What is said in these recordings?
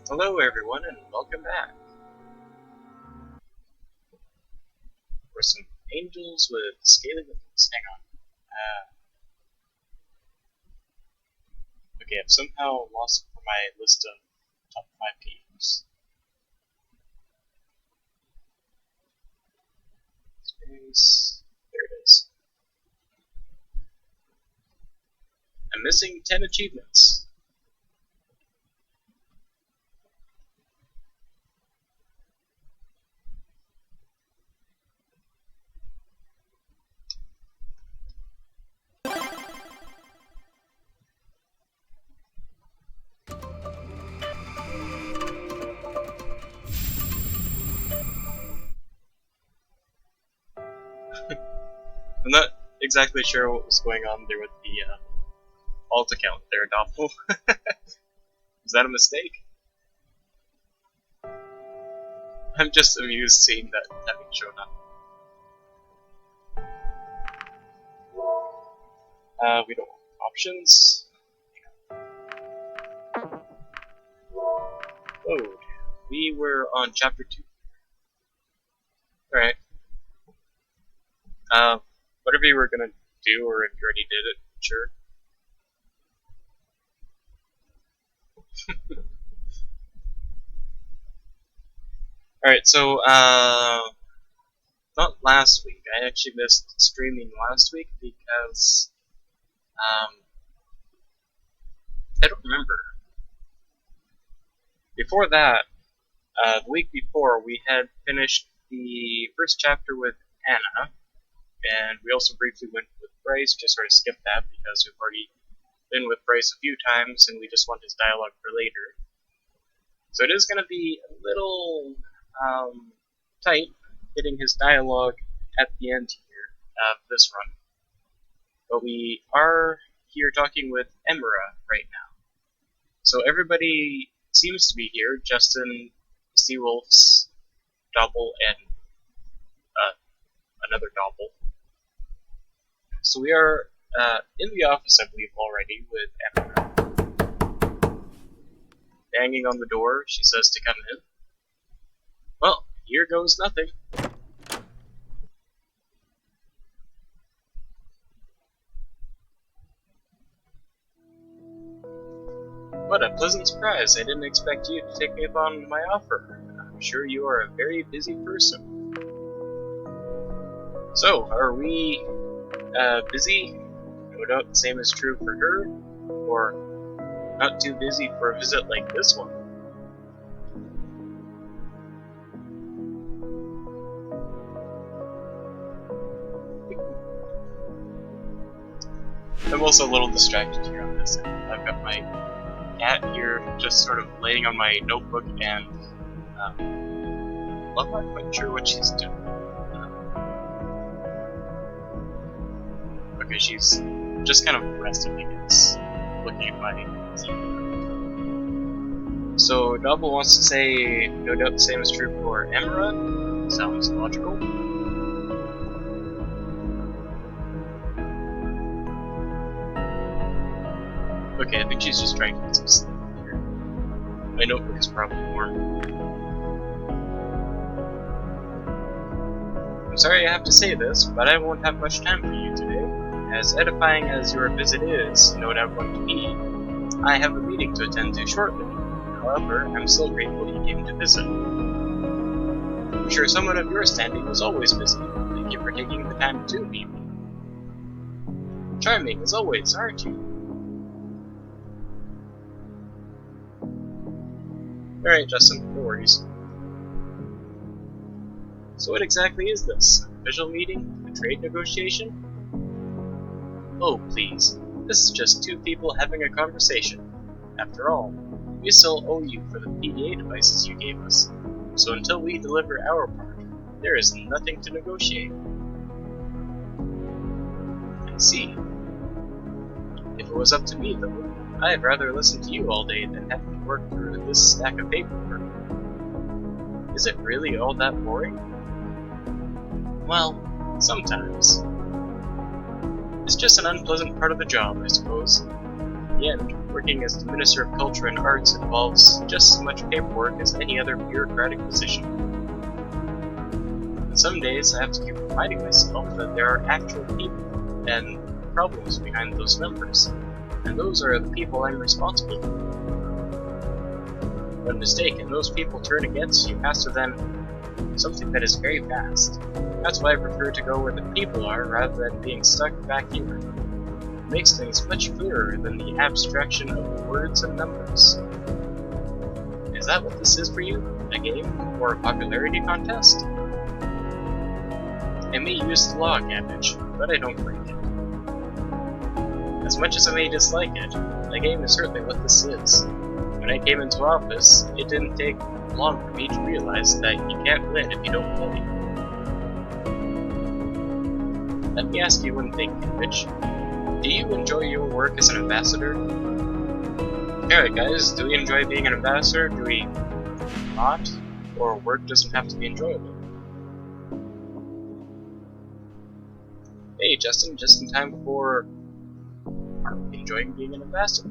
Hello everyone and welcome back. For some angels with scaly wings. Hang on. Okay, I've somehow lost it from my list of top 5 games. Space. There it is. I'm missing 10 achievements. I'm not exactly sure what was going on there with the alt account there, Doppel. Is that a mistake? I'm just amused seeing that having shown up. We don't want options. Load. We were on chapter 2. Alright. Whatever you were gonna do, or if you already did it, sure. Alright, so, not last week. I actually missed streaming last week because, I don't remember. Before that, the week before, we had finished the first chapter with Anna, and we also briefly went with Bryce, just sort of skipped that because we've already been with Bryce a few times and we just want his dialogue for later. So it is going to be a little tight getting his dialogue at the end here of this run. But we are here talking with Emra right now. So everybody seems to be here. Justin, Seawolf's Doppel, and another Doppel. So we are in the office, I believe, already with Emma. Banging on the door, she says to come in. Well, here goes nothing. What a pleasant surprise. I didn't expect you to take me up on my offer. I'm sure you are a very busy person. So, are we busy? No doubt the same is true for her, or not too busy for a visit like this one. I'm also a little distracted here on this. I've got my cat here just sort of laying on my notebook, and I'm not quite sure what she's doing. Okay, she's just kind of resting, I guess, looking at my TV. So, Double wants to say, no doubt the same is true for Emra. Sounds logical. Okay, I think she's just trying to get some sleep here. My notebook is probably warm. I'm sorry I have to say this, but I won't have much time for you today. As edifying as your visit is, no doubt going to be, I have a meeting to attend to shortly. However, I'm still grateful you came to visit. I'm sure someone of your standing was always busy. Thank you for taking the time to meet me. Charming as always, aren't you? Alright, Justin, no worries. So what exactly is this? An official meeting? A trade negotiation? Oh, please. This is just two people having a conversation. After all, we still owe you for the PDA devices you gave us. So until we deliver our part, there is nothing to negotiate. I see. If it was up to me, though, I'd rather listen to you all day than have to work through this stack of paperwork. Is it really all that boring? Well, sometimes. It's just an unpleasant part of the job, I suppose. the end, working as the Minister of Culture and Arts involves just as much paperwork as any other bureaucratic position. And some days I have to keep reminding myself that there are actual people and problems behind those numbers, and those are the people I'm responsible for. When mistaken, those people turn against you faster than something that is very fast. That's why I prefer to go where the people are rather than being stuck back here. It makes things much clearer than the abstraction of words and numbers. Is that what this is for you? A game or a popularity contest? I may use the law cabbage, but I don't break it. As much as I may dislike it, a game is certainly what this is. When I came into office, it didn't take long for me to realize that you can't win if you don't play. Let me ask you one thing, Mitch. Do you enjoy your work as an ambassador? Alright guys, do we enjoy being an ambassador? Do we not? Or work doesn't have to be enjoyable? Hey Justin, just in time for... Are we enjoying being an ambassador?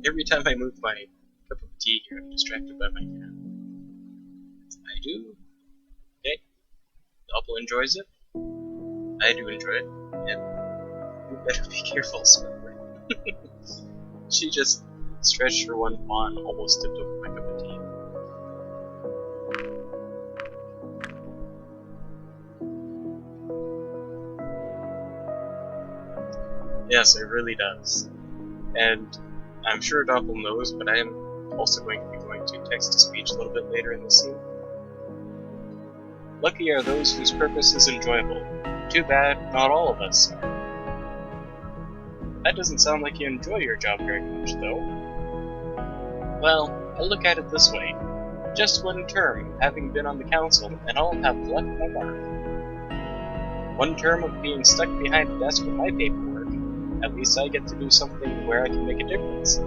Every time I move my cup of tea here, I'm distracted by my cat. I do. Okay. Doppel enjoys it. I do enjoy it. And you better be careful, Spencer. She just stretched her one paw and almost tipped over my cup of tea. Yes, it really does. And I'm sure Doppel knows, but I am also going to be going to text-to-speech a little bit later in the scene. Lucky are those whose purpose is enjoyable. Too bad not all of us are. That doesn't sound like you enjoy your job very much, though. Well, I look at it this way. Just one term having been on the council, and I'll have left my mark. One term of being stuck behind a desk with my paperwork. At least I get to do something where I can make a difference,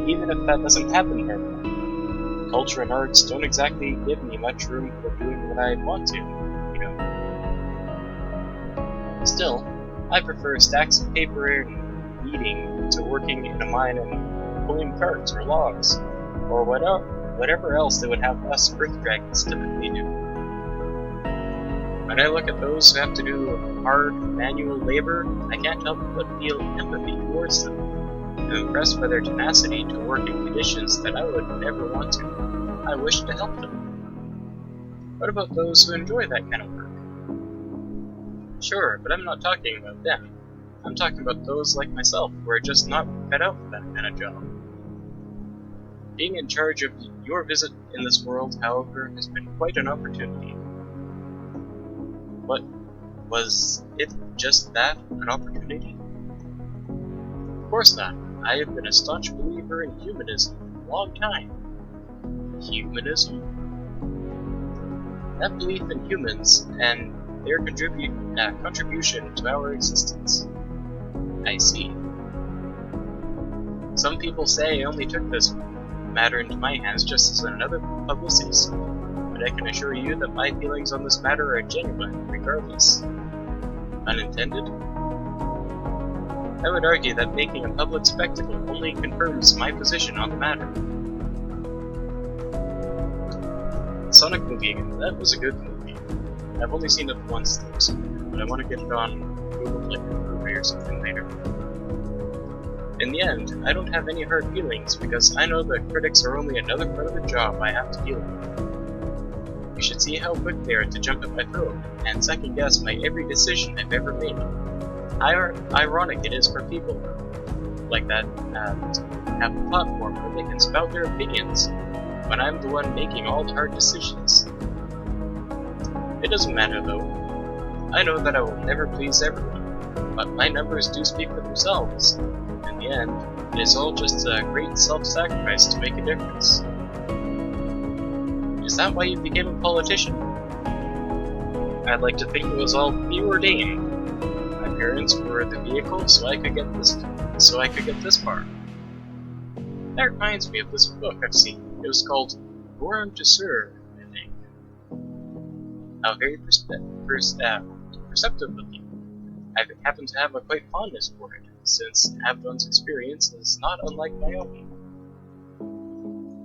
even if that doesn't happen very often. Culture and arts don't exactly give me much room for doing what I want to, you know. Still, I prefer stacks of paper and reading to working in a mine and pulling carts or logs, or whatever else they would have us Earth Dragons typically do. When I look at those who have to do hard manual labor, I can't help but feel empathy towards them. I'm impressed by their tenacity to work in conditions that I would never want to. I wish to help them. What about those who enjoy that kind of work? Sure, but I'm not talking about them. I'm talking about those like myself who are just not cut out for that kind of job. Being in charge of your visit in this world, however, has been quite an opportunity. But was it just that, an opportunity? Of course not. I have been a staunch believer in humanism for a long time. Humanism? That belief in humans and their contribution to our existence. I see. Some people say I only took this matter into my hands just as another publicity stunt. But I can assure you that my feelings on this matter are genuine, regardless. Unintended? I would argue that making a public spectacle only confirms my position on the matter. Sonic movie again. That was a good movie. I've only seen it once though, but I want to get it on Google Play or Blu-ray or something later. In the end, I don't have any hard feelings because I know that critics are only another part of the job I have to deal with. You should see how quick they are to jump at my throat and second guess my every decision I've ever made. How ironic it is for people like that to have a platform where they can spout their opinions when I'm the one making all the hard decisions. It doesn't matter though. I know that I will never please everyone, but my numbers do speak for themselves. In the end, it is all just a great self-sacrifice to make a difference. Is that why you became a politician? I'd like to think it was all preordained. My parents were the vehicle so I could get this far. That reminds me of this book I've seen. It was called born to serve, I think. How very perceptive of you. I happen to have a quite fondness for it, since Abdon's experience is not unlike my own.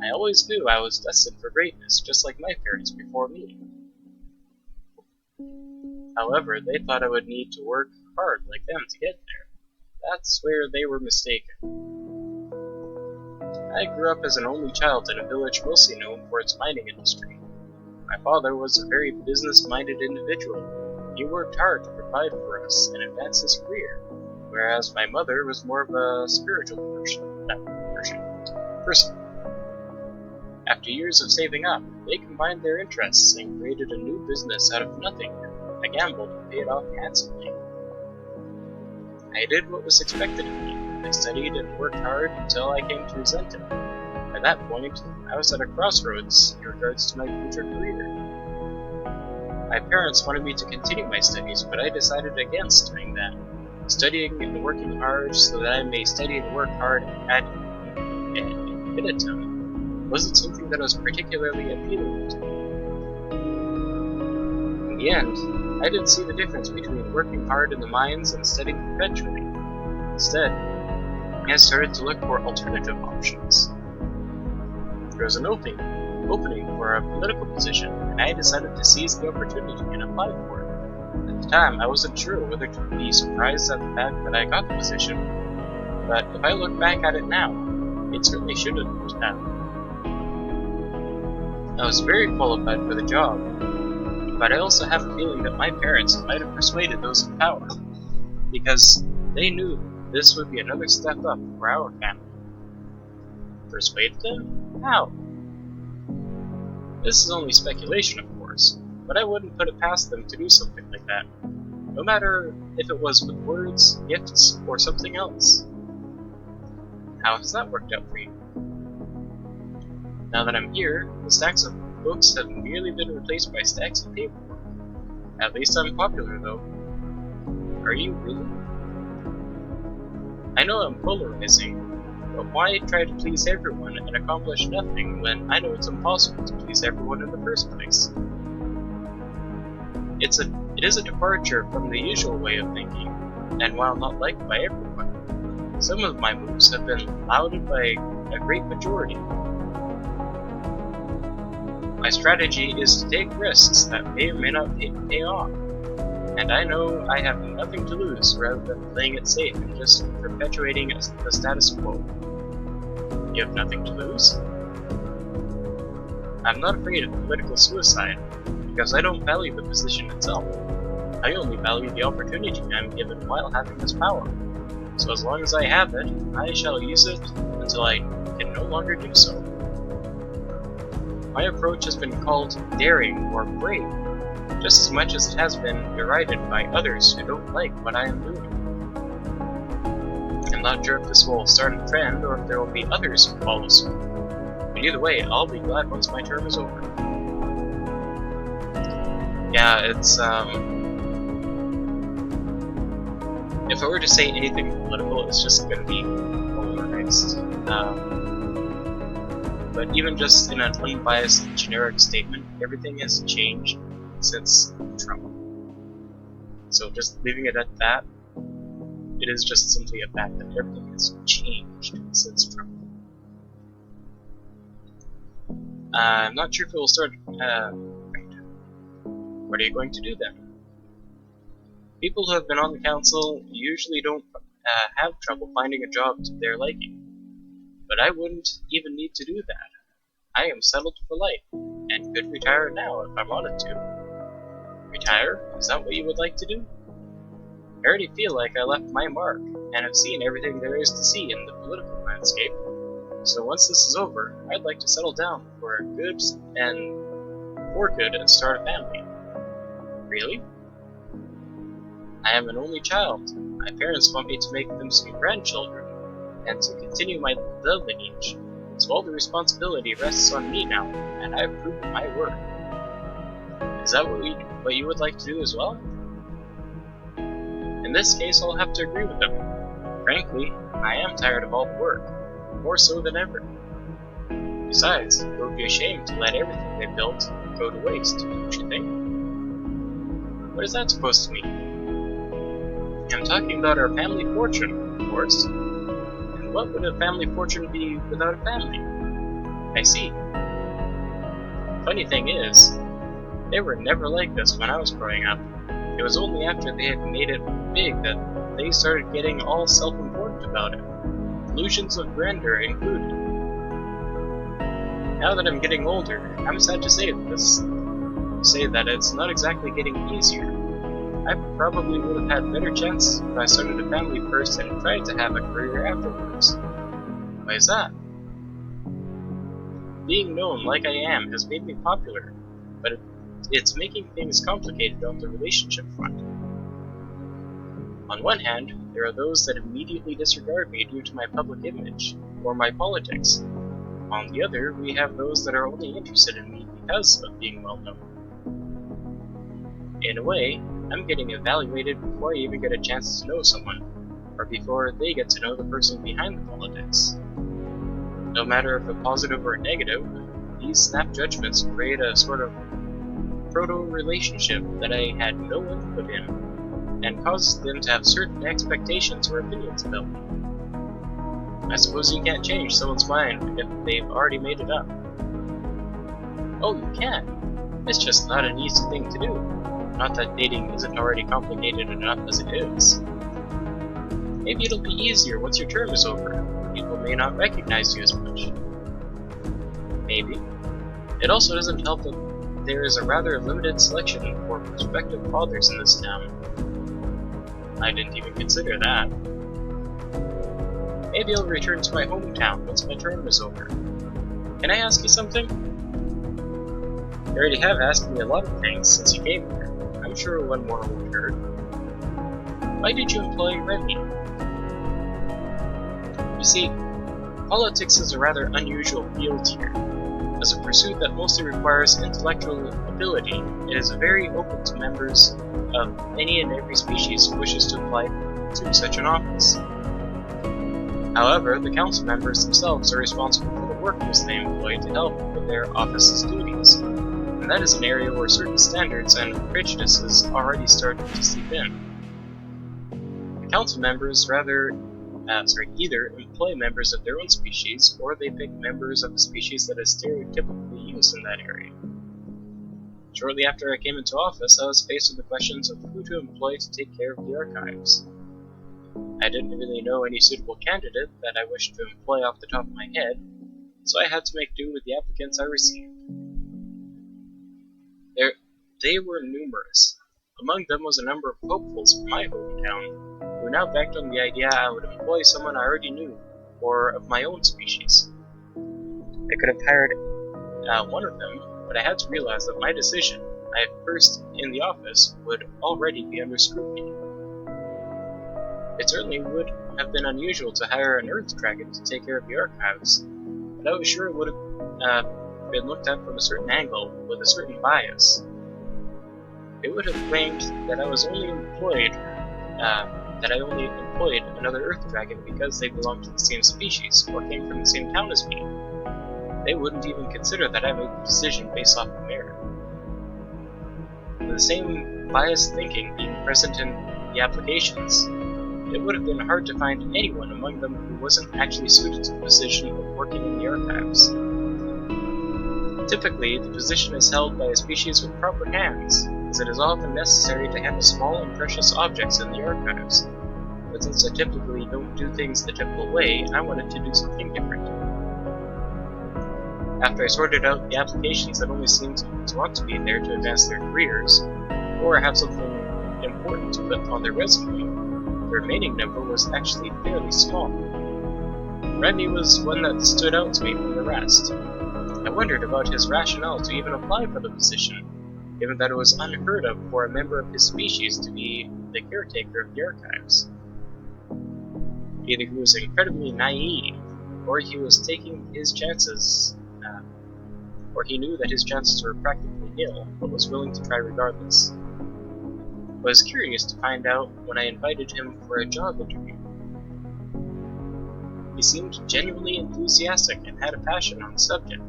I always knew I was destined for greatness, just like my parents before me. However, they thought I would need to work hard like them to get there. That's where they were mistaken. I grew up as an only child in a village mostly known for its mining industry. My father was a very business-minded individual. He worked hard to provide for us and advance his career, whereas my mother was more of a spiritual person. After years of saving up, they combined their interests and created a new business out of nothing, a gamble that paid off handsomely. I did what was expected of me. I studied and worked hard until I came to resent it. At that point, I was at a crossroads in regards to my future career. My parents wanted me to continue my studies, but I decided against doing that. Studying and working hard so that I may study and work hard ad infinitum wasn't something that was particularly appealing to me. In the end, I didn't see the difference between working hard in the mines and studying perpetually. Instead, I started to look for alternative options. There was an opening for a political position, and I decided to seize the opportunity and apply for it. At the time, I wasn't sure whether to be surprised at the fact that I got the position, but if I look back at it now, it certainly shouldn't have. I was very qualified for the job, but I also have a feeling that my parents might have persuaded those in power, because they knew this would be another step up for our family. Persuaded them? How? This is only speculation, of course, but I wouldn't put it past them to do something like that, no matter if it was with words, gifts, or something else. How has that worked out for you? Now that I'm here, the stacks of books have nearly been replaced by stacks of paperwork. At least I'm popular, though. Are you really? I know I'm polarizing, but why try to please everyone and accomplish nothing when I know it's impossible to please everyone in the first place? It is a departure from the usual way of thinking, and while not liked by everyone, some of my moves have been lauded by a great majority. My strategy is to take risks that may or may not pay off, and I know I have nothing to lose rather than playing it safe and just perpetuating the status quo. You have nothing to lose? I'm not afraid of political suicide, because I don't value the position itself. I only value the opportunity I'm given while having this power. So as long as I have it, I shall use it until I can no longer do so. My approach has been called daring or brave, just as much as it has been derided by others who don't like what I am doing. I'm not sure if this will start a trend or if there will be others who follow suit, but either way, I'll be glad once my term is over. Yeah, it's, if I were to say anything political, it's just gonna be polarized. But even just in an unbiased, generic statement, everything has changed since Trump. So just leaving it at that, it is just simply a fact that everything has changed since Trump. I'm not sure if it will start. What are you going to do then? People who have been on the council usually don't have trouble finding a job to their liking. But I wouldn't even need to do that. I am settled for life, and could retire now if I wanted to. Retire? Is that what you would like to do? I already feel like I left my mark, and have seen everything there is to see in the political landscape. So once this is over, I'd like to settle down for good and start a family. Really? I am an only child. My parents want me to make them some grandchildren, and to continue my lineage. So all the responsibility rests on me now, and I have proven my worth. Is that what you would like to do as well? In this case, I'll have to agree with them. Frankly, I am tired of all the work, more so than ever. Besides, it would be a shame to let everything they built go to waste, don't you think? What is that supposed to mean? I'm talking about our family fortune, of course. And what would a family fortune be without a family? I see. Funny thing is, they were never like this when I was growing up. It was only after they had made it big that they started getting all self-important about it. Illusions of grandeur included. Now that I'm getting older, I'm sad to say that it's not exactly getting easier. I probably would have had better chances if I started a family first and tried to have a career afterwards. Why is that? Being known like I am has made me popular, but it's making things complicated on the relationship front. On one hand, there are those that immediately disregard me due to my public image, or my politics. On the other, we have those that are only interested in me because of being well known. In a way, I'm getting evaluated before I even get a chance to know someone, or before they get to know the person behind the politics. No matter if a positive or a negative, these snap judgments create a sort of proto-relationship that I had no input in, and causes them to have certain expectations or opinions about me. I suppose you can't change someone's mind if they've already made it up. Oh, you can. It's just not an easy thing to do. Not that dating isn't already complicated enough as it is. Maybe it'll be easier once your term is over. People may not recognize you as much. Maybe. It also doesn't help that there is a rather limited selection for prospective fathers in this town. I didn't even consider that. Maybe I'll return to my hometown once my term is over. Can I ask you something? You already have asked me a lot of things since you came here. I'm sure one more won't hurt. Why did you employ Remy? You see, politics is a rather unusual field here. As a pursuit that mostly requires intellectual ability, it is very open to members of any and every species who wishes to apply to such an office. However, the council members themselves are responsible for the workers they employ to help with their office's duties, and that is an area where certain standards and prejudices already start to seep in. The council members either employ members of their own species, or they pick members of the species that is stereotypically used in that area. Shortly after I came into office, I was faced with the questions of who to employ to take care of the archives. I didn't really know any suitable candidate that I wished to employ off the top of my head, so I had to make do with the applicants I received. They were numerous. Among them was a number of hopefuls from my hometown, who now banked on the idea I would employ someone I already knew, or of my own species. I could have hired one of them, but I had to realize that my decision, I first in the office, would already be under scrutiny. It certainly would have been unusual to hire an Earth Dragon to take care of the archives, but I was sure it would have been looked at from a certain angle, with a certain bias. It would have claimed that I only employed another Earth Dragon because they belonged to the same species, or came from the same town as me. They wouldn't even consider that I made the decision based off of merit. With the same biased thinking being present in the applications, it would have been hard to find anyone among them who wasn't actually suited to the position of working in the archives. Typically, the position is held by a species with proper hands, as it is often necessary to handle small and precious objects in the archives. But since I typically don't do things the typical way, I wanted to do something different. After I sorted out the applications that only seemed to want to be there to advance their careers, or have something important to put on their resume, the remaining number was actually fairly small. Remy was one that stood out to me from the rest. I wondered about his rationale to even apply for the position, given that it was unheard of for a member of his species to be the caretaker of the archives. Either he was incredibly naive, or he was taking his chances, or he knew that his chances were practically nil, but was willing to try regardless. I was curious to find out when I invited him for a job interview. He seemed genuinely enthusiastic and had a passion on the subject,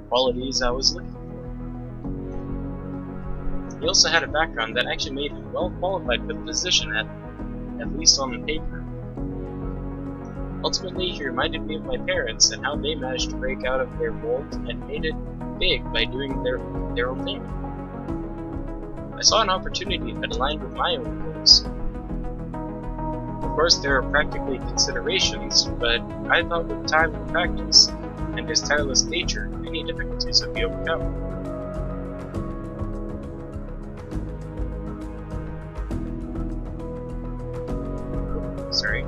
qualities I was looking for. He also had a background that actually made him well qualified for the position at least on the paper. Ultimately, he reminded me of my parents and how they managed to break out of their mold and made it big by doing their own thing. I saw an opportunity that aligned with my own goals. Of course, there are practically considerations, but I thought with time and practice, and his tireless nature, any difficulties would be overcome. Sorry.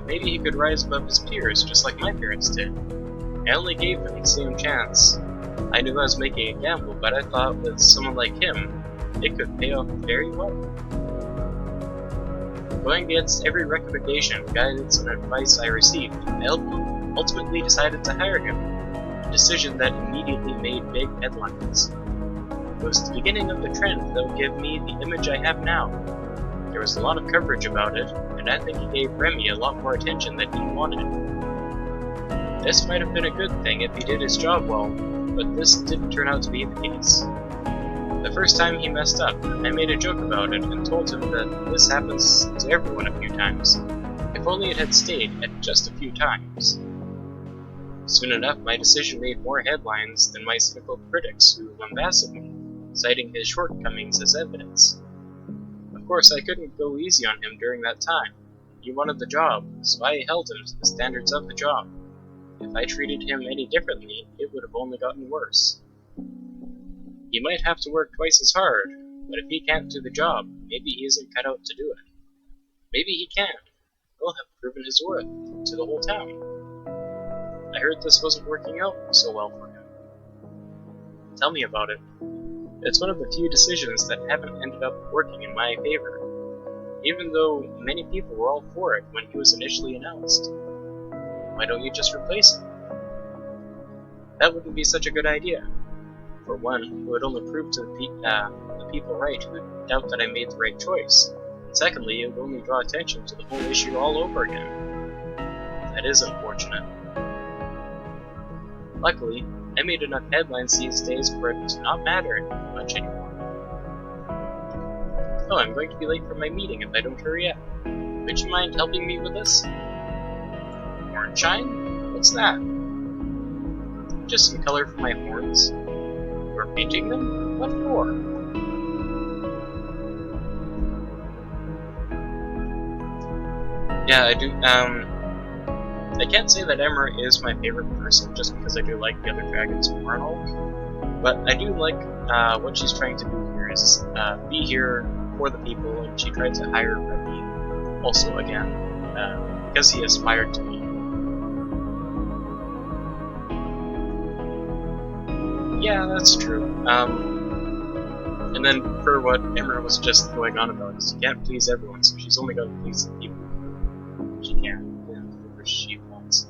Maybe he could rise above his peers, just like my parents did. I only gave him the same chance. I knew I was making a gamble, but I thought with someone like him, it could pay off very well. Going against every recommendation, guidance, and advice I received, I ultimately decided to hire him, a decision that immediately made big headlines. It was the beginning of the trend that would give me the image I have now. There was a lot of coverage about it, and I think it gave Remy a lot more attention than he wanted. This might have been a good thing if he did his job well, but this didn't turn out to be the case. The first time he messed up, I made a joke about it and told him that this happens to everyone a few times. If only it had stayed at just a few times. Soon enough, my decision made more headlines than my cynical critics who lambasted me, citing his shortcomings as evidence. Of course, I couldn't go easy on him during that time. He wanted the job, so I held him to the standards of the job. If I treated him any differently, it would have only gotten worse. He might have to work twice as hard, but if he can't do the job, maybe he isn't cut out to do it. Maybe he can. He'll have proven his worth to the whole town. I heard this wasn't working out so well for him. Tell me about it. It's one of the few decisions that haven't ended up working in my favor, even though many people were all for it when he was initially announced. Why don't you just replace him? That wouldn't be such a good idea. For one, it would only prove to the people right who would doubt that I made the right choice. And secondly, it would only draw attention to the whole issue all over again. That is unfortunate. Luckily, I made enough headlines these days for it to not matter much anymore. Oh, I'm going to be late for my meeting if I don't hurry up. Would you mind helping me with this? Horn shine? What's that? Just some color for my horns. You're painting them? What for? Yeah, I do, I can't say that Emma is my favorite person just because I do like the other dragons more and all, but I do like what she's trying to do here is be here for the people, and she tried to hire Remy also again because he aspired to me. Yeah, that's true. And then for what Emma was just going on about is you can't please everyone, so she's only got to please the people she can. She wants.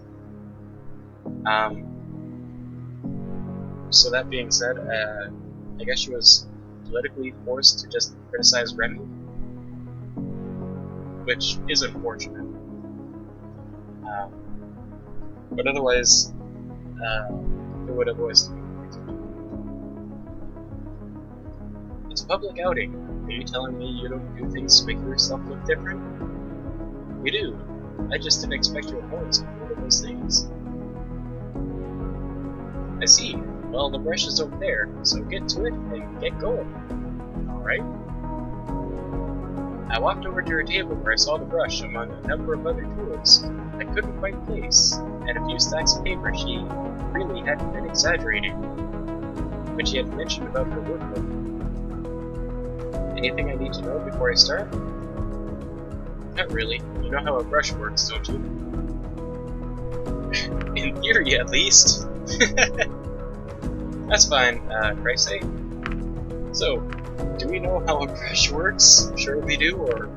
So that being said, I guess she was politically forced to just criticize Remy, which is unfortunate. But otherwise, it would have always been. It's a public outing. Are you telling me you don't do things to make yourself look different? We do. I just didn't expect your horns to be one of those things. I see. Well, the brush is over there, so get to it and get going. Alright? I walked over to her table where I saw the brush among a number of other tools I couldn't quite place, and a few stacks of paper she really hadn't been exaggerating, which she had mentioned about her workload. Anything I need to know before I start? Not really. You know how a brush works, don't you? In theory, at least. That's fine, Grace. So, do we know how a brush works? Sure we do, or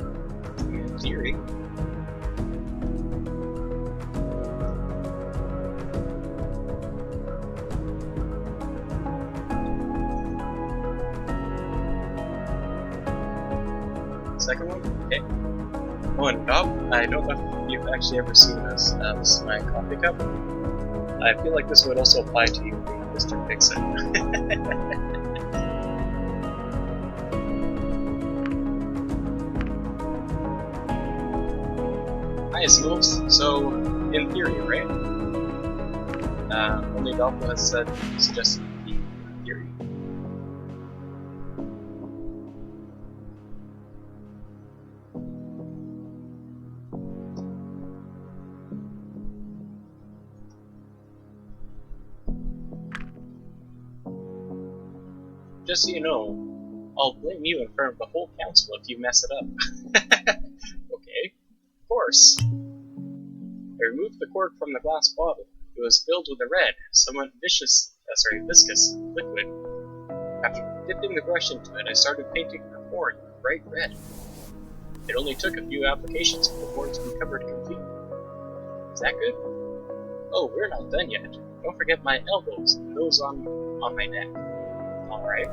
in theory? Second one? Okay. Oh, and Doc, I don't know if you've actually ever seen this. This is my coffee cup. I feel like this would also apply to you, Mr. Fix-It. Hi, Seals. So, in theory, right? Only Doppel has suggested the theory. Just so you know, I'll blame you in front of the whole council if you mess it up. Okay, of course. I removed the cork from the glass bottle. It was filled with a red, somewhat viscous liquid. After dipping the brush into it, I started painting her horn bright red. It only took a few applications for the horn to be covered completely. Is that good? Oh, we're not done yet. Don't forget my elbows and those on my neck. Alright.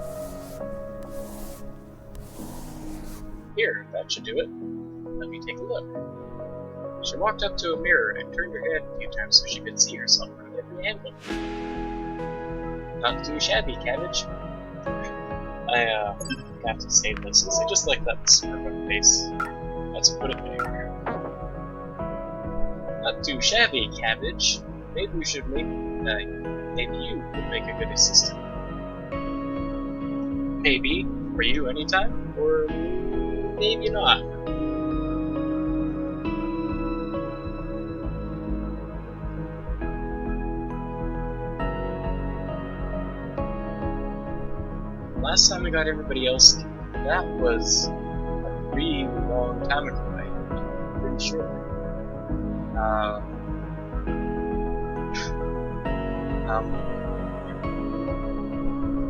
Here, that should do it. Let me take a look. She walked up to a mirror and turned her head a few times so she could see herself from every angle. Not too shabby, Cabbage. I have to say this, because I just like that smirk on face. Let's put it there. Not too shabby, Cabbage. Maybe we should maybe you could make a good assistant. Maybe, for you anytime, or maybe not. Last time I got everybody else, that was a really long time ago, I'm pretty sure.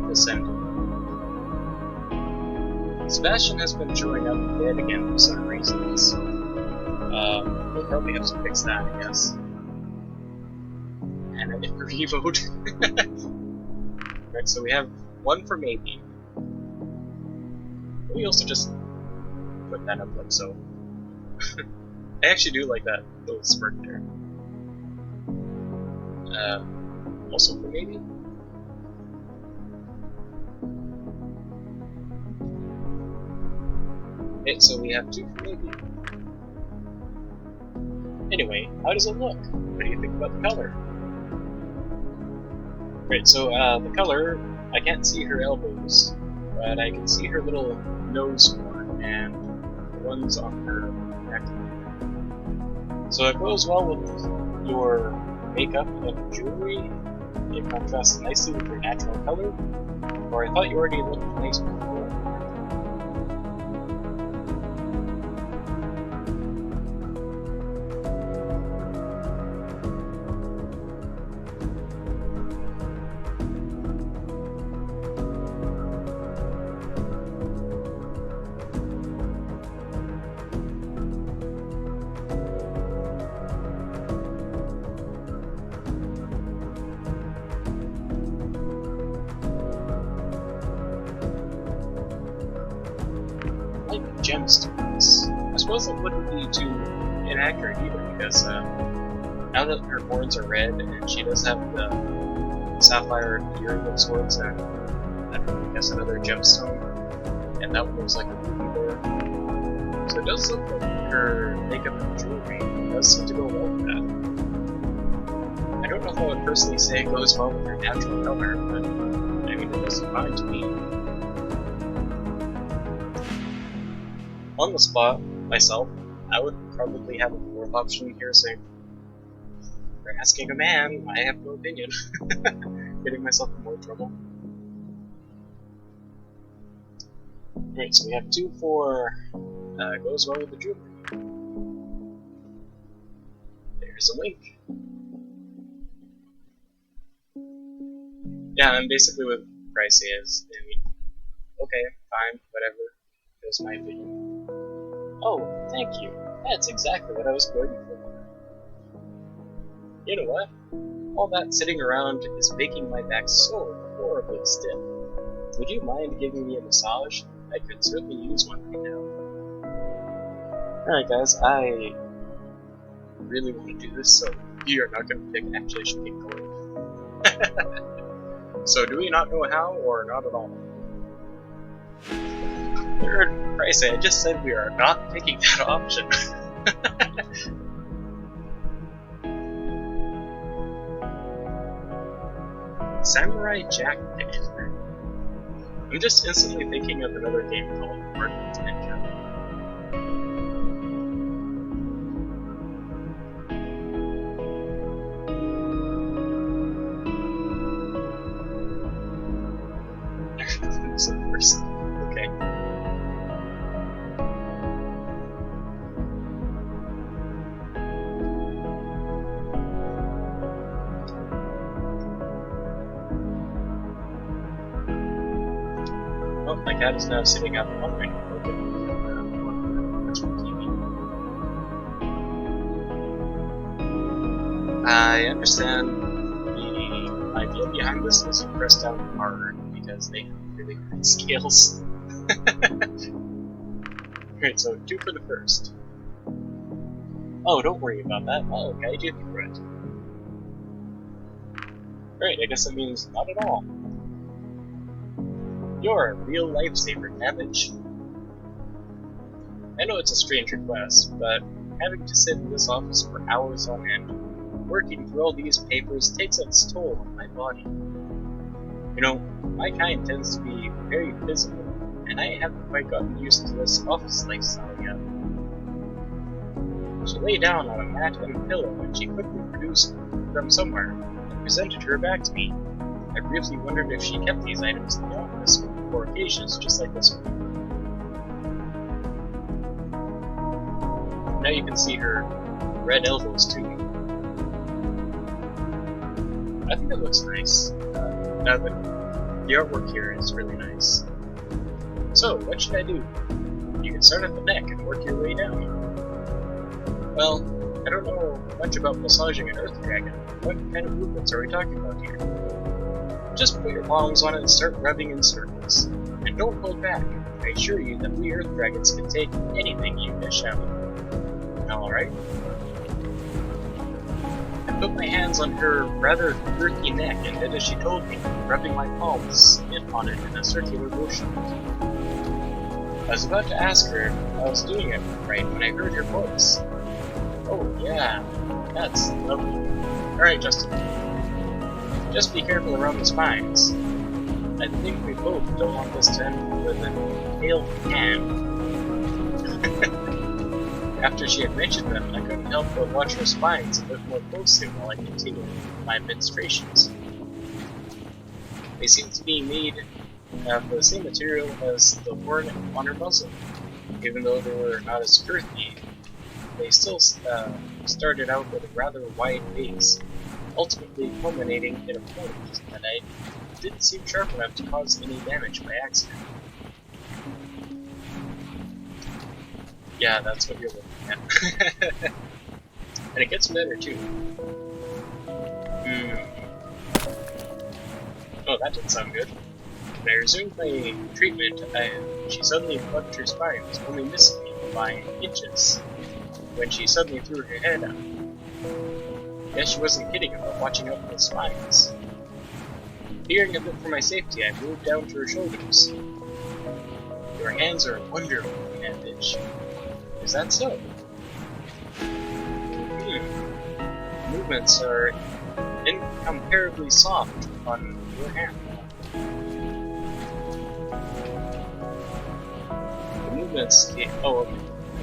Listen. Sebastian has been showing up dead again for some reason, so we'll probably have to fix that, I guess. And an interview mode. Right, so we have one for maybe. We also just put that up like so. I actually do like that little smirk there. Also for maybe. Okay, so we have two for maybe. Anyway, how does it look? What do you think about the color? Right, so the color, I can't see her elbows, but I can see her little nose horn and the ones on her neck. So it goes well with your makeup and jewelry. It contrasts nicely with your natural color. Or I thought you already looked nice before. Gemstones. I suppose it wouldn't be too inaccurate either, because now that her horns are red and she does have the sapphire earring of sorts and I guess another gemstone, and that one looks like a ruby there. So it does look like her makeup and jewelry does seem to go well with that. I don't know if I would personally say it goes well with her natural color, but I mean it does fine to me. On the spot, myself, I would probably have a fourth option here saying, for asking a man, I have no opinion. Getting myself in more trouble. Right, so we have 2 for goes well with the jewelry. There's a link. Yeah, and basically what Pricey is, I mean, okay, fine, whatever. There's my opinion. Oh, thank you. That's exactly what I was going for. You know what? All that sitting around is making my back so horribly stiff. Would you mind giving me a massage? I could certainly use one right now. Alright guys, I really want to do this, so you're not going to pick, actually I should pick gold. So do we not know how, or not at all? For Christ's sake, I just said we are not picking that option. Samurai Jack Pickett. I'm just instantly thinking of another game called Martin's Ninja. It's the first. Okay. Well, my cat is now sitting up wondering about watching TV. I understand the idea behind this is you press down hard because they have really good scales. Alright, so 2 for the first. Oh, don't worry about that. I'll guide you through it. Great, I guess that means not at all. You're a real lifesaver, Cabbage. I know it's a strange request, but having to sit in this office for hours on end, working through all these papers, takes its toll on my body. You know, my kind tends to be very physical, and I haven't quite gotten used to this office lifestyle yet. She lay down on a mat and a pillow, and she quickly produced from somewhere and presented her back to me. I briefly wondered if she kept these items in the office for occasions just like this one. Now you can see her red elbows too. I think it looks nice. Now that the artwork here is really nice. So, what should I do? You can start at the neck and work your way down. Well, I don't know much about massaging an earth dragon. What kind of movements are we talking about here? Just put your palms on it and start rubbing in circles. And don't hold back. I assure you that we earth dragons can take anything you dish out. Alright? I put my hands on her rather girthy neck and did as she told me, rubbing my palms on it in a circular motion. I was about to ask her if I was doing it right when I heard her voice. Oh yeah, that's lovely. Alright, Justin. Just be careful around the spines. I think we both don't want this to end with an failed hand. After she had mentioned them, I couldn't help but watch her spines a bit more closely while I continued my ministrations. They seemed to be made of the same material as the horn on her muzzle. Even though they were not as girthy, they still started out with a rather wide base, ultimately culminating in a point that I didn't seem sharp enough to cause any damage by accident. Yeah, that's what you're looking at. And it gets better too. Oh, that didn't sound good. When I resumed my treatment, she suddenly plucked her spines, only missing me by inches, when she suddenly threw her head up. Guess she wasn't kidding about watching out for the spines. Fearing a bit for my safety, I moved down to her shoulders. Your hands are wonderful, Cabbage. Is that so? Movements are incomparably soft on your hand. The movements, I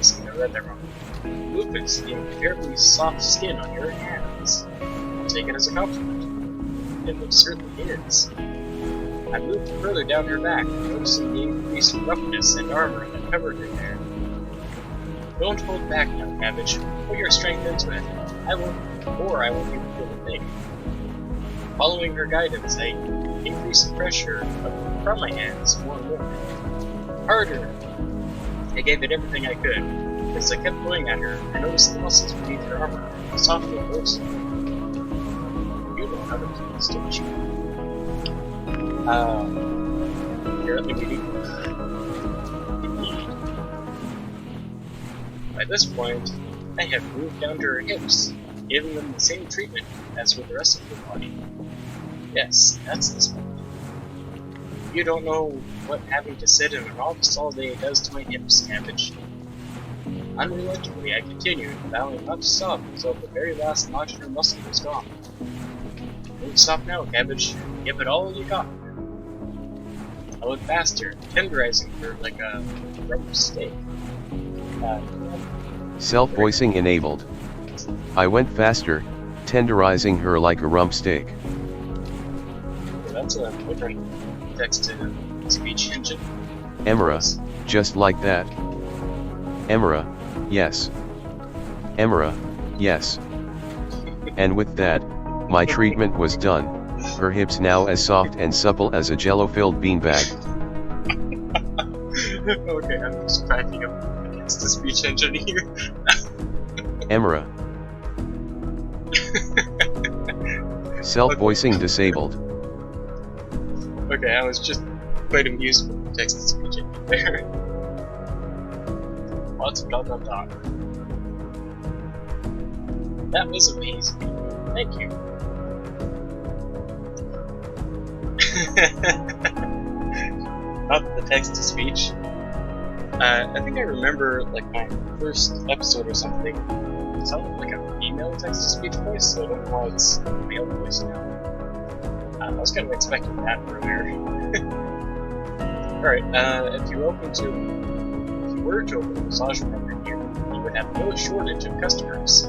see, I read that wrong. Movements, the incomparably soft skin on your hands. I'll take it as a compliment. It certainly is. I moved further down her back, noticing the increased roughness and armor that covered her there. Don't hold back now, Cabbage. Put your strength into it. I won't even feel a thing. Following her guidance, I increased the pressure from my hands more and more. Harder! I gave it everything I could. As I kept going at her, I noticed the muscles beneath her armor softly pulsing. You know how to do this, don't you? Apparently we do. Indeed. I By this point, I had moved down to her hips, giving them the same treatment as with the rest of her body. Yes, that's the spot. You don't know what having to sit in an office all day does to my hips, Cabbage. Unrelentingly, I continued, vowing not to stop until the very last nodular muscle was gone. Don't stop now, Cabbage. Give it all you got. I went faster, tenderizing her like a rump steak. Self-voicing enabled. I went faster, tenderizing her like a rump steak. That's a different text-to-speech engine. Emra, just like that. Emra, yes. Emra, yes. And with that, my treatment was done, her hips now as soft and supple as a jello-filled beanbag. Okay, I'm just cracking up against the speech engine here. Emra. Self-voicing disabled. Okay, I was just quite amused with the text-to-speech engine there. Lots of ... That was amazing. Thank you. Not the text-to-speech. I think I remember, like, my first episode or something, it sounded like a female text-to-speech voice, so I don't know why it's a male voice now. I was kind of expecting that earlier. Alright, if you were to open a massage parlor here, you would have no shortage of customers.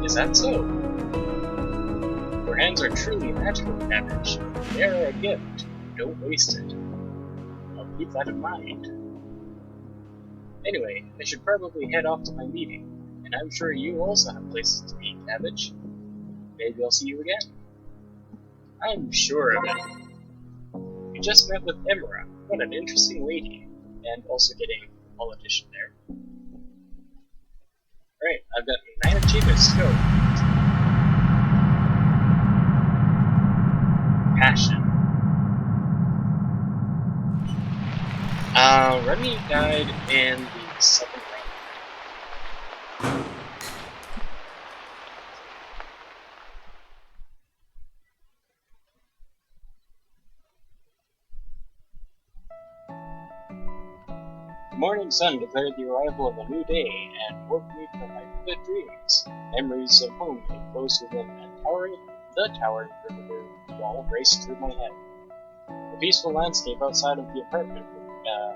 Is that so? Your hands are truly magical, Cabbage. They are a gift. Don't waste it. I'll keep that in mind. Anyway, I should probably head off to my meeting, and I'm sure you also have places to be, Cabbage. Maybe I'll see you again. I'm sure of it. You just met with Emra. What an interesting lady. And also getting politician there. Alright, I've got 9 achievements to go. Passion. Remy died in the second round. The morning sun declared the arrival of a new day and woke me from my vivid dreams. Memories of home came close within, and the towering perimeter wall raced through my head. The peaceful landscape outside of the apartment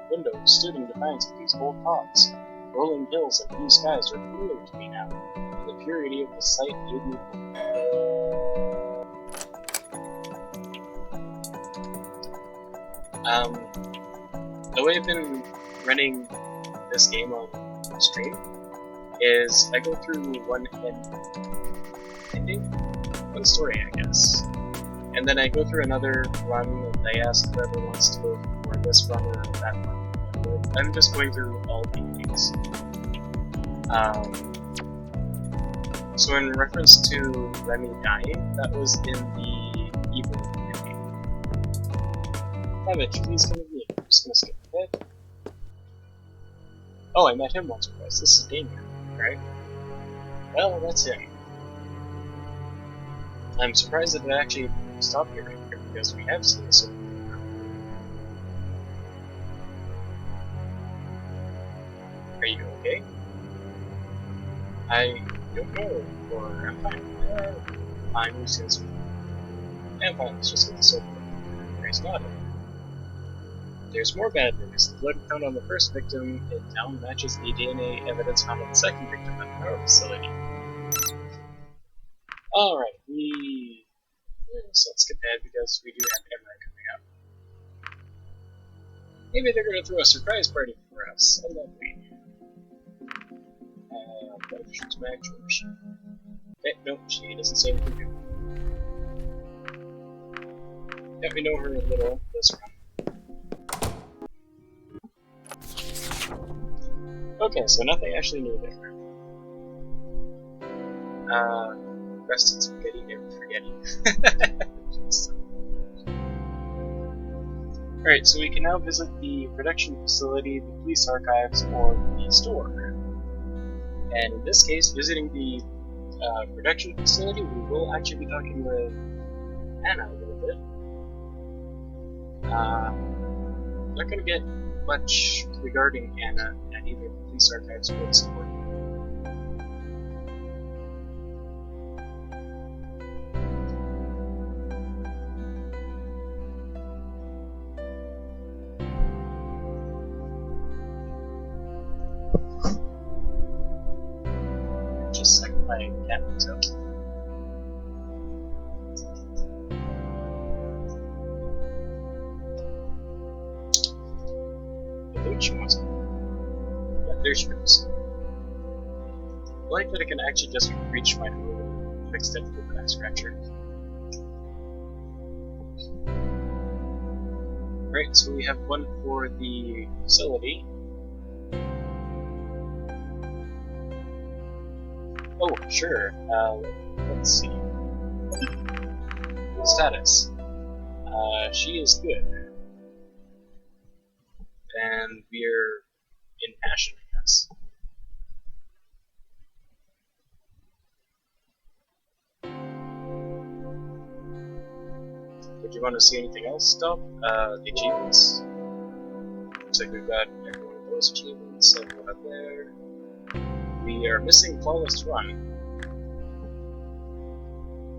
windows stood in defiance of these old thoughts. Rolling hills and blue skies were familiar to me now, and the purity of the sight gave me hope. The way I've been running this game on stream is I go through one one story, I guess. And then I go through another run, and I ask whoever wants to go for this run or that run. I'm just going through all the endings. So in reference to Remy dying, that was in the evil ending. Cabbage, please come with me. I'm just gonna skip ahead. Oh, I met him once or twice. This is Damien, right? Well, that's him. I'm surprised that it actually stopped here right here, because we have seen this over before. Are you okay? I don't know, or I'm fine. Fine, we've seen this before. I'm fine, let's just get this over with. Grace nodded. There's more bad news. The blood found on the first victim in town matches the DNA evidence found on the second victim at the power facility. Alright, so let's skip ahead because we do have Emra coming up. Maybe they're going to throw a surprise party for us. I love me. What if she's back, George? Okay, nope, she doesn't say anything new. Yeah, we know her a little this round. Okay, so nothing actually new there. Rest in spaghetti, never forgetting. Alright, so we can now visit the production facility, the police archives, or the store. And in this case, visiting the production facility, we will actually be talking with Anna a little bit. Not going to get much regarding Anna at either the police archives or the support. Just a second, my cat moves out. I think she wants to. Yeah, there she goes. I like that I can actually just reach my own extended back scratcher. Right, so we have one for the facility. Oh, sure. Let's see. Status. She is good. And we're in passion, I guess. Would you want to see anything else, Stuff? The achievements. Looks like we've got every one of those achievements, so one up there. We are missing Flawless Run.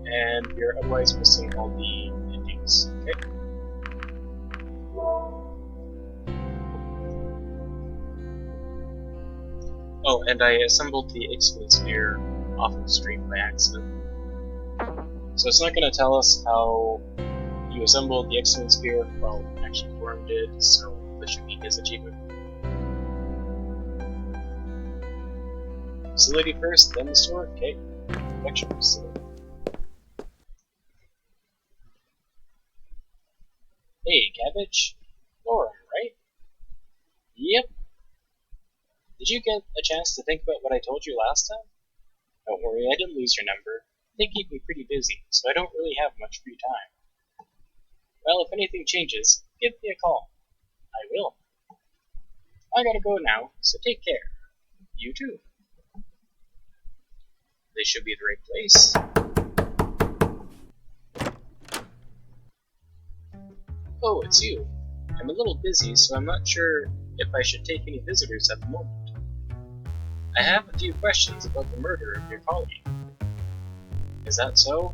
And we are otherwise missing all the endings. Okay. Oh, and I assembled the Excellent Sphere off of the stream by accident. So it's not going to tell us how you assembled the Excellent Sphere. Well, actually, Worm did, so this should be his achievement. Facility first, then the store? Okay. Production facility. Hey, Cabbage. Lauren, right? Yep. Did you get a chance to think about what I told you last time? Don't worry, I didn't lose your number. They keep me pretty busy, so I don't really have much free time. Well, if anything changes, give me a call. I will. I gotta go now, so take care. You too. This should be the right place. Oh, it's you. I'm a little busy, so I'm not sure if I should take any visitors at the moment. I have a few questions about the murder of your colleague. Is that so?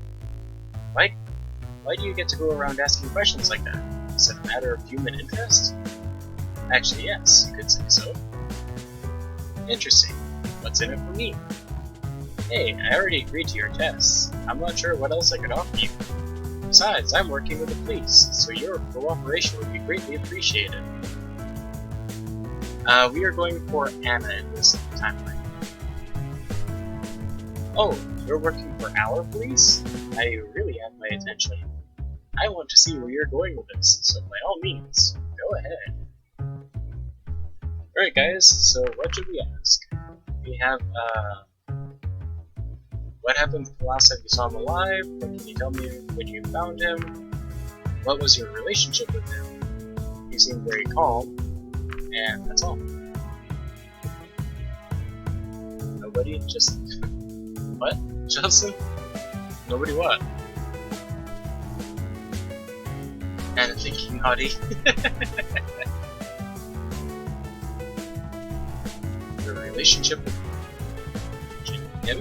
Why do you get to go around asking questions like that? Is it a matter of human interest? Actually, yes, you could say so. Interesting. What's in it for me? Hey, I already agreed to your tests. I'm not sure what else I could offer you. Besides, I'm working with the police, so your cooperation would be greatly appreciated. We are going for Anna in this timeline. Oh, you're working for our police? Now you really have my attention. I want to see where you're going with this, so by all means, go ahead. Alright guys, so what should we ask? We have, what happened the last time you saw him alive? What can you tell me when you found him? What was your relationship with him? He seemed very calm, and that's all. Nobody? Just... what? Justin? Nobody what? And I'm thinking naughty. Your relationship with him?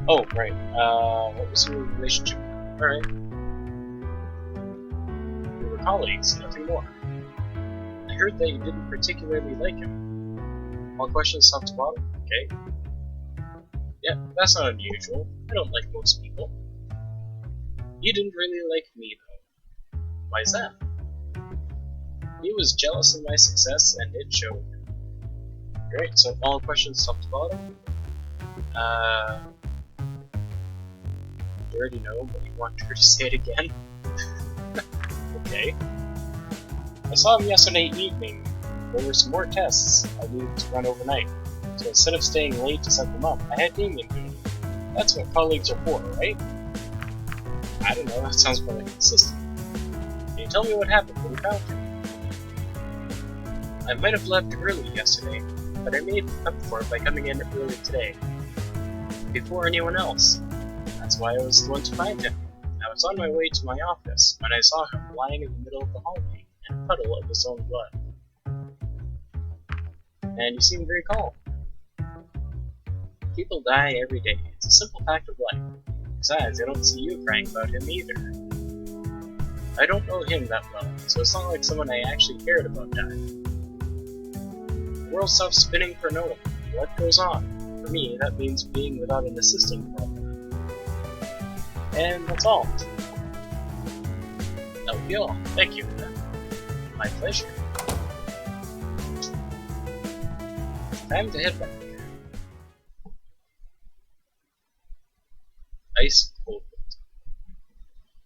Oh, right. What was your relationship with him? Alright. We were colleagues, nothing more. I heard that you didn't particularly like him. All questions top to bottom? Okay. Yeah, that's not unusual. I don't like most people. You didn't really like me, though. Why is that? He was jealous of my success, and it showed. Great, so all questions top to bottom. You already know, but you want her to say it again? Okay. I saw him yesterday evening. There were some more tests I needed to run overnight. So instead of staying late to set them up, I had Damien do it. That's what colleagues are for, right? I don't know, that sounds more like a system. Can you tell me what happened when you found him? I might have left early yesterday. but I made up for it by coming in early today, before anyone else. That's why I was the one to find him. I was on my way to my office when I saw him lying in the middle of the hallway in a puddle of his own blood. And you seem very calm. People die every day. It's a simple fact of life. Besides, I don't see you crying about him either. I don't know him that well, so it's not like someone I actually cared about died. The world stops spinning for no one. What goes on? For me, that means being without an assistant for a while. And that's all. That would be all. Thank you. My pleasure. Time to head back. Ice cold.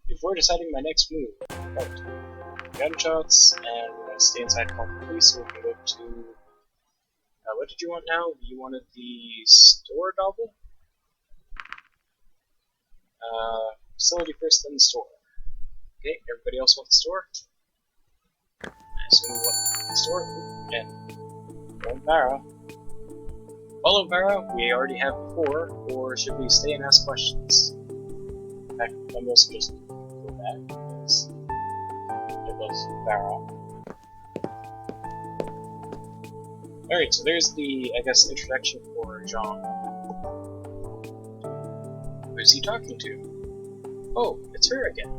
Before deciding my next move, gunshots, and we're gonna stay inside, call the police, so we can go to. What did you want now? You wanted the store double? Facility first, then the store. Okay, everybody else want the store? I assume we want the store. And go Vara. Follow Vara, we already have 4, or should we stay and ask questions? In fact, I'm also just go back, because it was Vara. Alright, so there's the, I guess, introduction for Jean. Who's he talking to? Oh, it's her again.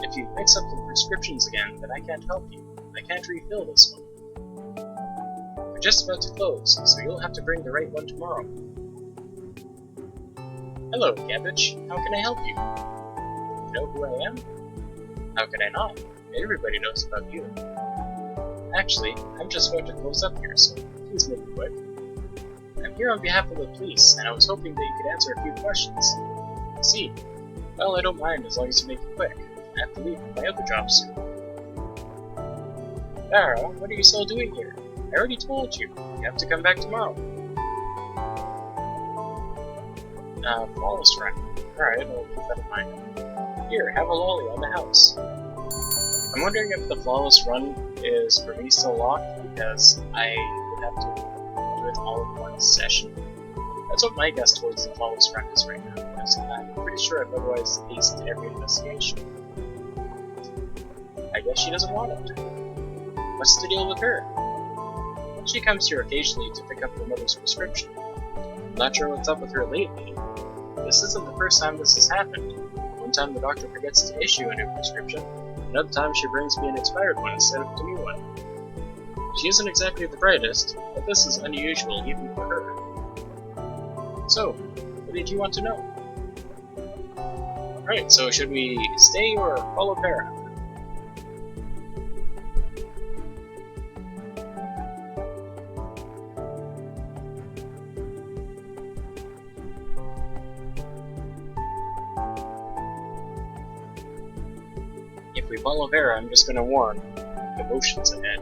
If you mix up the prescriptions again, then I can't help you. I can't refill this one. We're just about to close, so you'll have to bring the right one tomorrow. Hello, Gambitch. How can I help you? You know who I am? How could I not? Everybody knows about you. Actually, I'm just going to close up here, so please make it quick. I'm here on behalf of the police, and I was hoping that you could answer a few questions. See? Well, I don't mind as long as you make it quick. I have to leave for my other job soon. Vara, what are you still doing here? I already told you. You have to come back tomorrow. Flawless run. Alright, I'll keep that in mind. Here, have a lolly on the house. I'm wondering if the flawless run is for me still locked because I would have to do it all in one session. That's what my guess towards the flawless run is right now, because I'm pretty sure I've otherwise aced every investigation. I guess she doesn't want it. What's the deal with her? She comes here occasionally to pick up her mother's prescription. I'm not sure what's up with her lately. This isn't the first time this has happened. One time the doctor forgets to issue a new prescription, another time she brings me an expired one instead of a new one. She isn't exactly the brightest, but this is unusual even for her. So, what did you want to know? Right, so should we stay or follow Para? If we follow Vera, I'm just gonna warn, emotions ahead.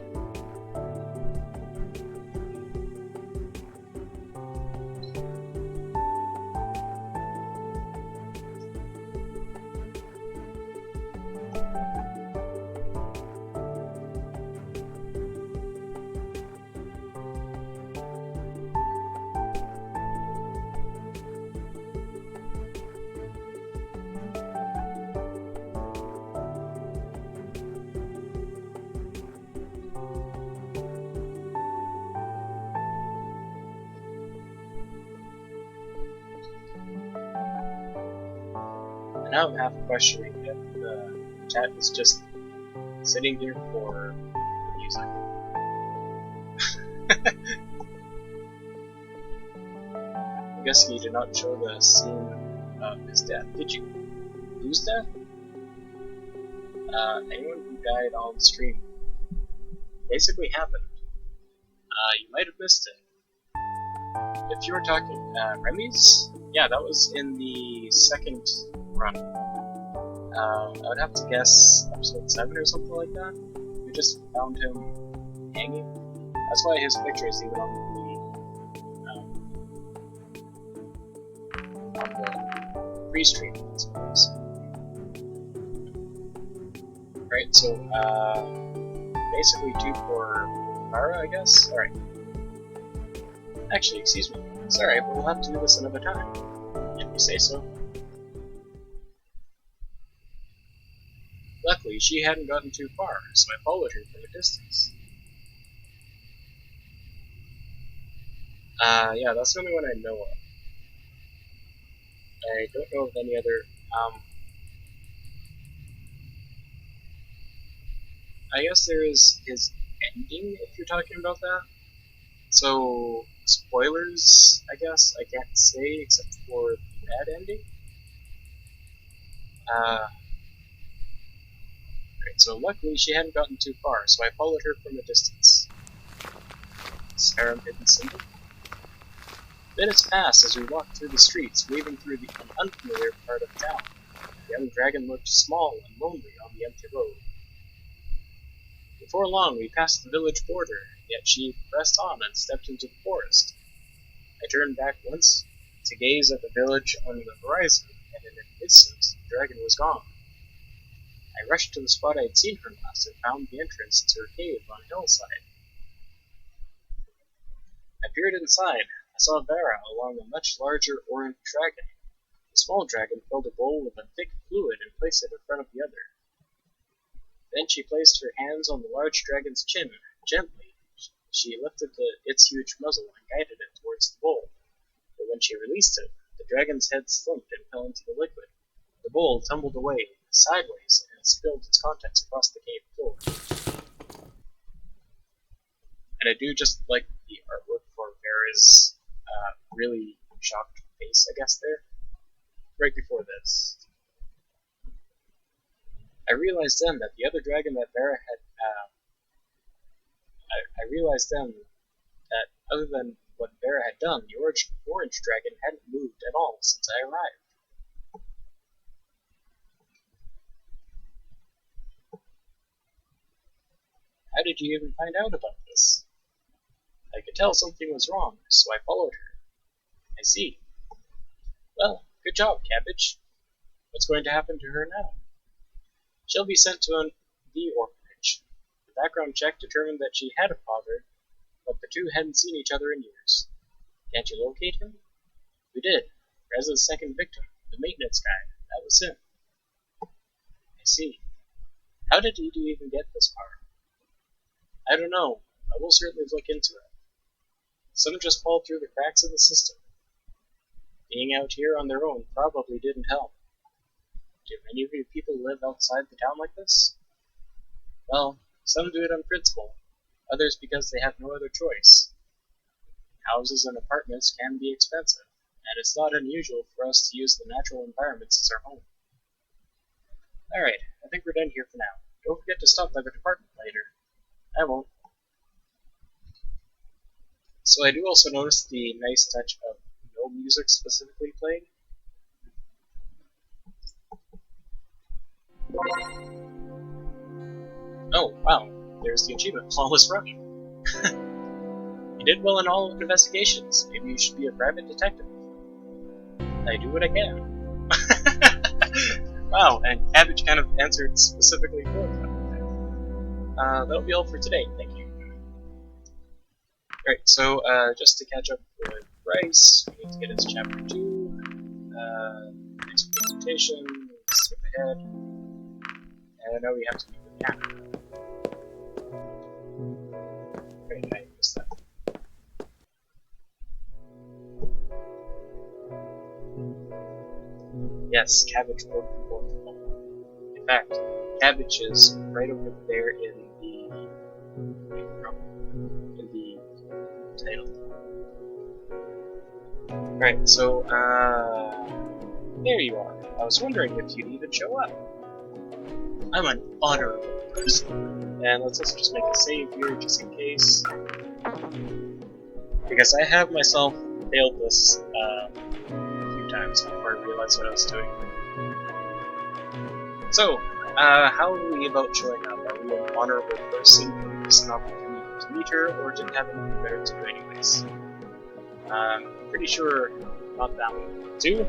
Now I'm half questioning if the chat is just sitting there for the music. I'm guessing you did not show the scene of his death. Did you? Whose death? Anyone who died on the stream. Basically happened. You might have missed it. If you were talking Remy's? Yeah, that was in the second run. I would have to guess episode 7 or something like that. We just found him hanging. That's why his picture is even on the pre-stream, I suppose. Right, so basically 2 for Mara, I guess? Alright. Actually, excuse me. Sorry, but we'll have to do this another time. If you say so. Luckily, she hadn't gotten too far, so I followed her from a distance. Yeah, that's the only one I know of. I don't know of any other, I guess there is his ending, if you're talking about that. So, spoilers, I guess, I can't say except for the bad ending. Right, so luckily she hadn't gotten too far, so I followed her from a distance. Sarum hidden symbol? Minutes passed as we walked through the streets, waving through an unfamiliar part of town. The young dragon looked small and lonely on the empty road. Before long, we passed the village border, yet she pressed on and stepped into the forest. I turned back once to gaze at the village on the horizon, and in an instant, the dragon was gone. I rushed to the spot I had seen her last and found the entrance to her cave on a hillside. I peered inside. I saw Vera along a much larger orange dragon. The small dragon filled a bowl with a thick fluid and placed it in front of the other. Then she placed her hands on the large dragon's chin. Gently, she lifted its huge muzzle and guided it towards the bowl. But when she released it, the dragon's head slumped and fell into the liquid. The bowl tumbled away sideways and spilled its contents across the cave floor. And I do just like the artwork for Vera's really shocked face, I guess, there. Right before this. I realized then that the other dragon that Vera had, I realized then that other than what Vera had done, the orange dragon hadn't moved at all since I arrived. How did you even find out about this? I could tell something was wrong, so I followed her. I see. Well, good job, Cabbage. What's going to happen to her now? She'll be sent to the orphanage. The background check determined that she had a father, but the two hadn't seen each other in years. Can't you locate him? We did. Reza's second victim, the maintenance guy. That was him. I see. How did he even get this far? I don't know. I will certainly look into it. Some just fall through the cracks of the system. Being out here on their own probably didn't help. Do many of you people live outside the town like this? Well, some do it on principle, others because they have no other choice. Houses and apartments can be expensive, and it's not unusual for us to use the natural environments as our home. Alright, I think we're done here for now. Don't forget to stop by the department later. I won't. So I do also notice the nice touch of no music specifically playing. Oh, wow, there's the achievement, Flawless Run. You did well in all investigations. Maybe you should be a private detective. I do what I can. Wow, and Cabbage kind of answered specifically for them. That'll be all for today, thank you. Alright, so just to catch up with Bryce, we need to get into chapter 2. Next presentation, skip ahead. And I know we have to meet with Anna. Wait, I missed that. Yes, Cabbage broke the fourth wall. In fact, Cabbage is right over there in the title. Right, so there you are. I was wondering if you'd even show up. I'm an honorable person. And let's also just make a save here just in case. Because I have myself failed this a few times before I realized what I was doing. So, how are we about showing up? Are we an honorable person who missed an opportunity to meet her, or didn't have anything better to do anyways? Pretty sure not that one. 2?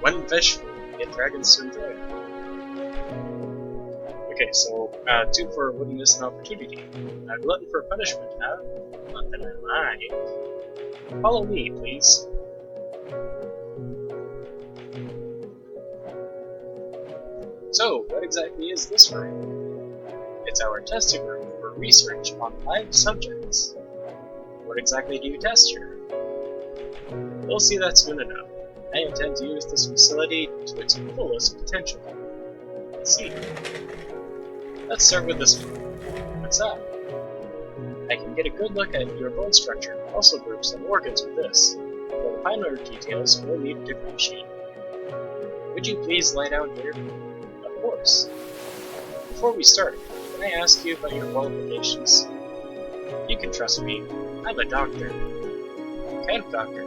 One vegetable to get dragons to enjoy. Okay, so 2 for wouldn't miss an opportunity. A glutton for punishment, huh? Not that I mind. Follow me, please. So, what exactly is this room? It's our testing room for research on live subjects. What exactly do you test here? We'll see that soon enough. I intend to use this facility to its fullest potential. Let's see. Let's start with this one. What's that? I can get a good look at your bone structure, muscle groups, and organs with this. For the finer details, we'll need a different machine. Would you please lie down here? Of course. Before we start, can I ask you about your qualifications? You can trust me. I'm a doctor. What kind of doctor?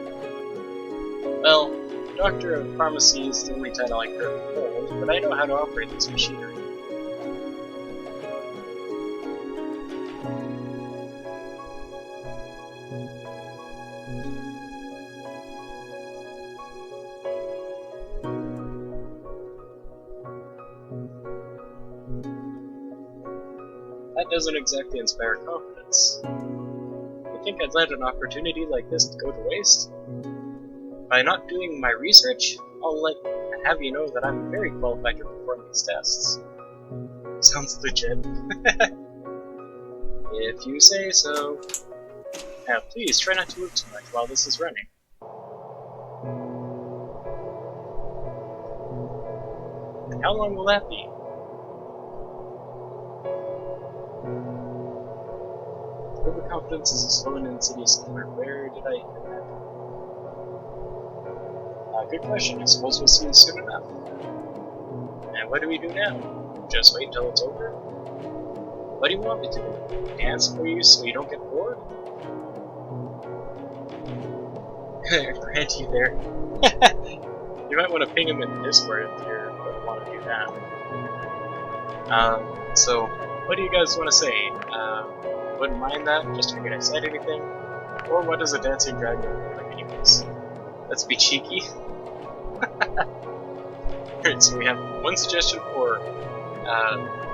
Well, Doctor of Pharmacy is the only title I currently hold, but I know how to operate this machinery. That doesn't exactly inspire confidence. You think I'd let an opportunity like this go to waste? By not doing my research, I'll have you know that I'm very qualified to perform these tests. Sounds legit. If you say so. Now please try not to move too much while this is running. And how long will that be? Overconfidence is a slow and insidious killer. Where did I hear that? Good question. I suppose we'll see you soon enough. And what do we do now? Just wait until it's over? What do you want me to do? Dance for you so you don't get bored? Randy there. You might want to ping him in Discord if you want to do that. So, what do you guys want to say? Wouldn't mind that, just figured I said anything. Or what does a dancing dragon look like anyways? Let's be cheeky. Alright, so we have one suggestion for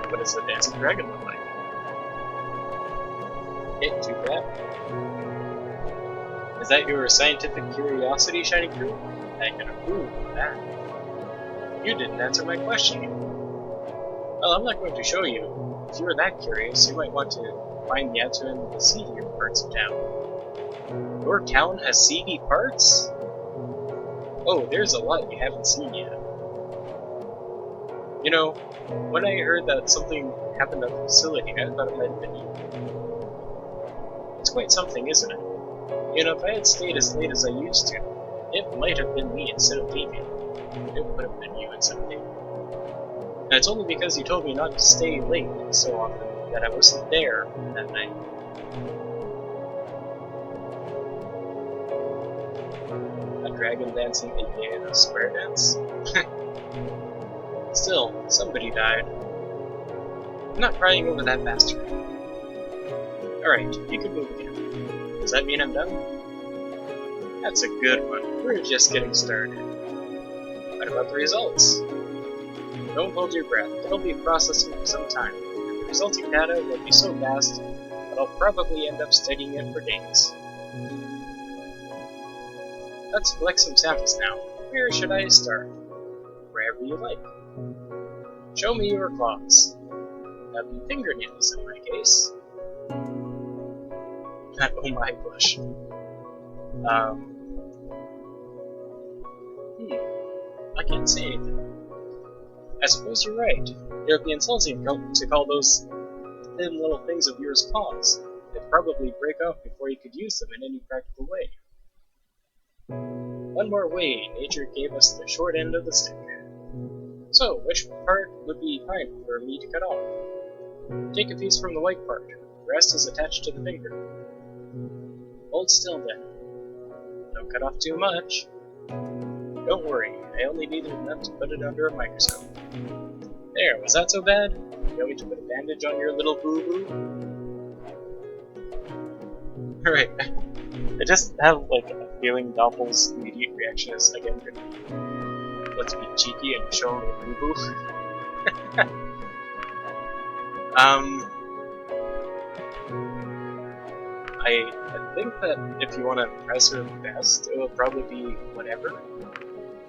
what does the dancing dragon look like? Okay, too bad. Is that your scientific curiosity shining through? I can approve of that. You didn't answer my question. Well, I'm not going to show you. If you were that curious, you might want to find the answer in the seedier parts of town. Your town has seedy parts? Oh, there's a lot you haven't seen yet. You know, when I heard that something happened at the facility, I thought it might have been you. It's quite something, isn't it? You know, if I had stayed as late as I used to, it might have been me instead of leaving. It would have been you instead of leaving. And it's only because you told me not to stay late so often that I wasn't there that night. A dragon dancing aka a square dance? Still, somebody died. I'm not crying over that bastard. Alright, you can move again. Does that mean I'm done? That's a good one. We're just getting started. What about the results? Don't hold your breath. They'll be processing for some time. And the resulting data will be so vast that I'll probably end up studying it for days. Let's collect some samples now. Where should I start? Wherever you like. Show me your claws. That'd be fingernails in my case. Oh my gosh. I can't say anything. I suppose you're right. It would be insulting to call those thin little things of yours claws. They'd probably break off before you could use them in any practical way. One more way, nature gave us the short end of the stick. So, which part would be fine for me to cut off? Take a piece from the white part. The rest is attached to the finger. Hold still then. Don't cut off too much. Don't worry, I only needed enough to put it under a microscope. There, was that so bad? You want me to put a bandage on your little boo-boo? Alright, I just have like a feeling Doppel's immediate reaction is again gonna be let's be cheeky and show him a boo-boo. I think that if you want to impress her best, it will probably be whatever.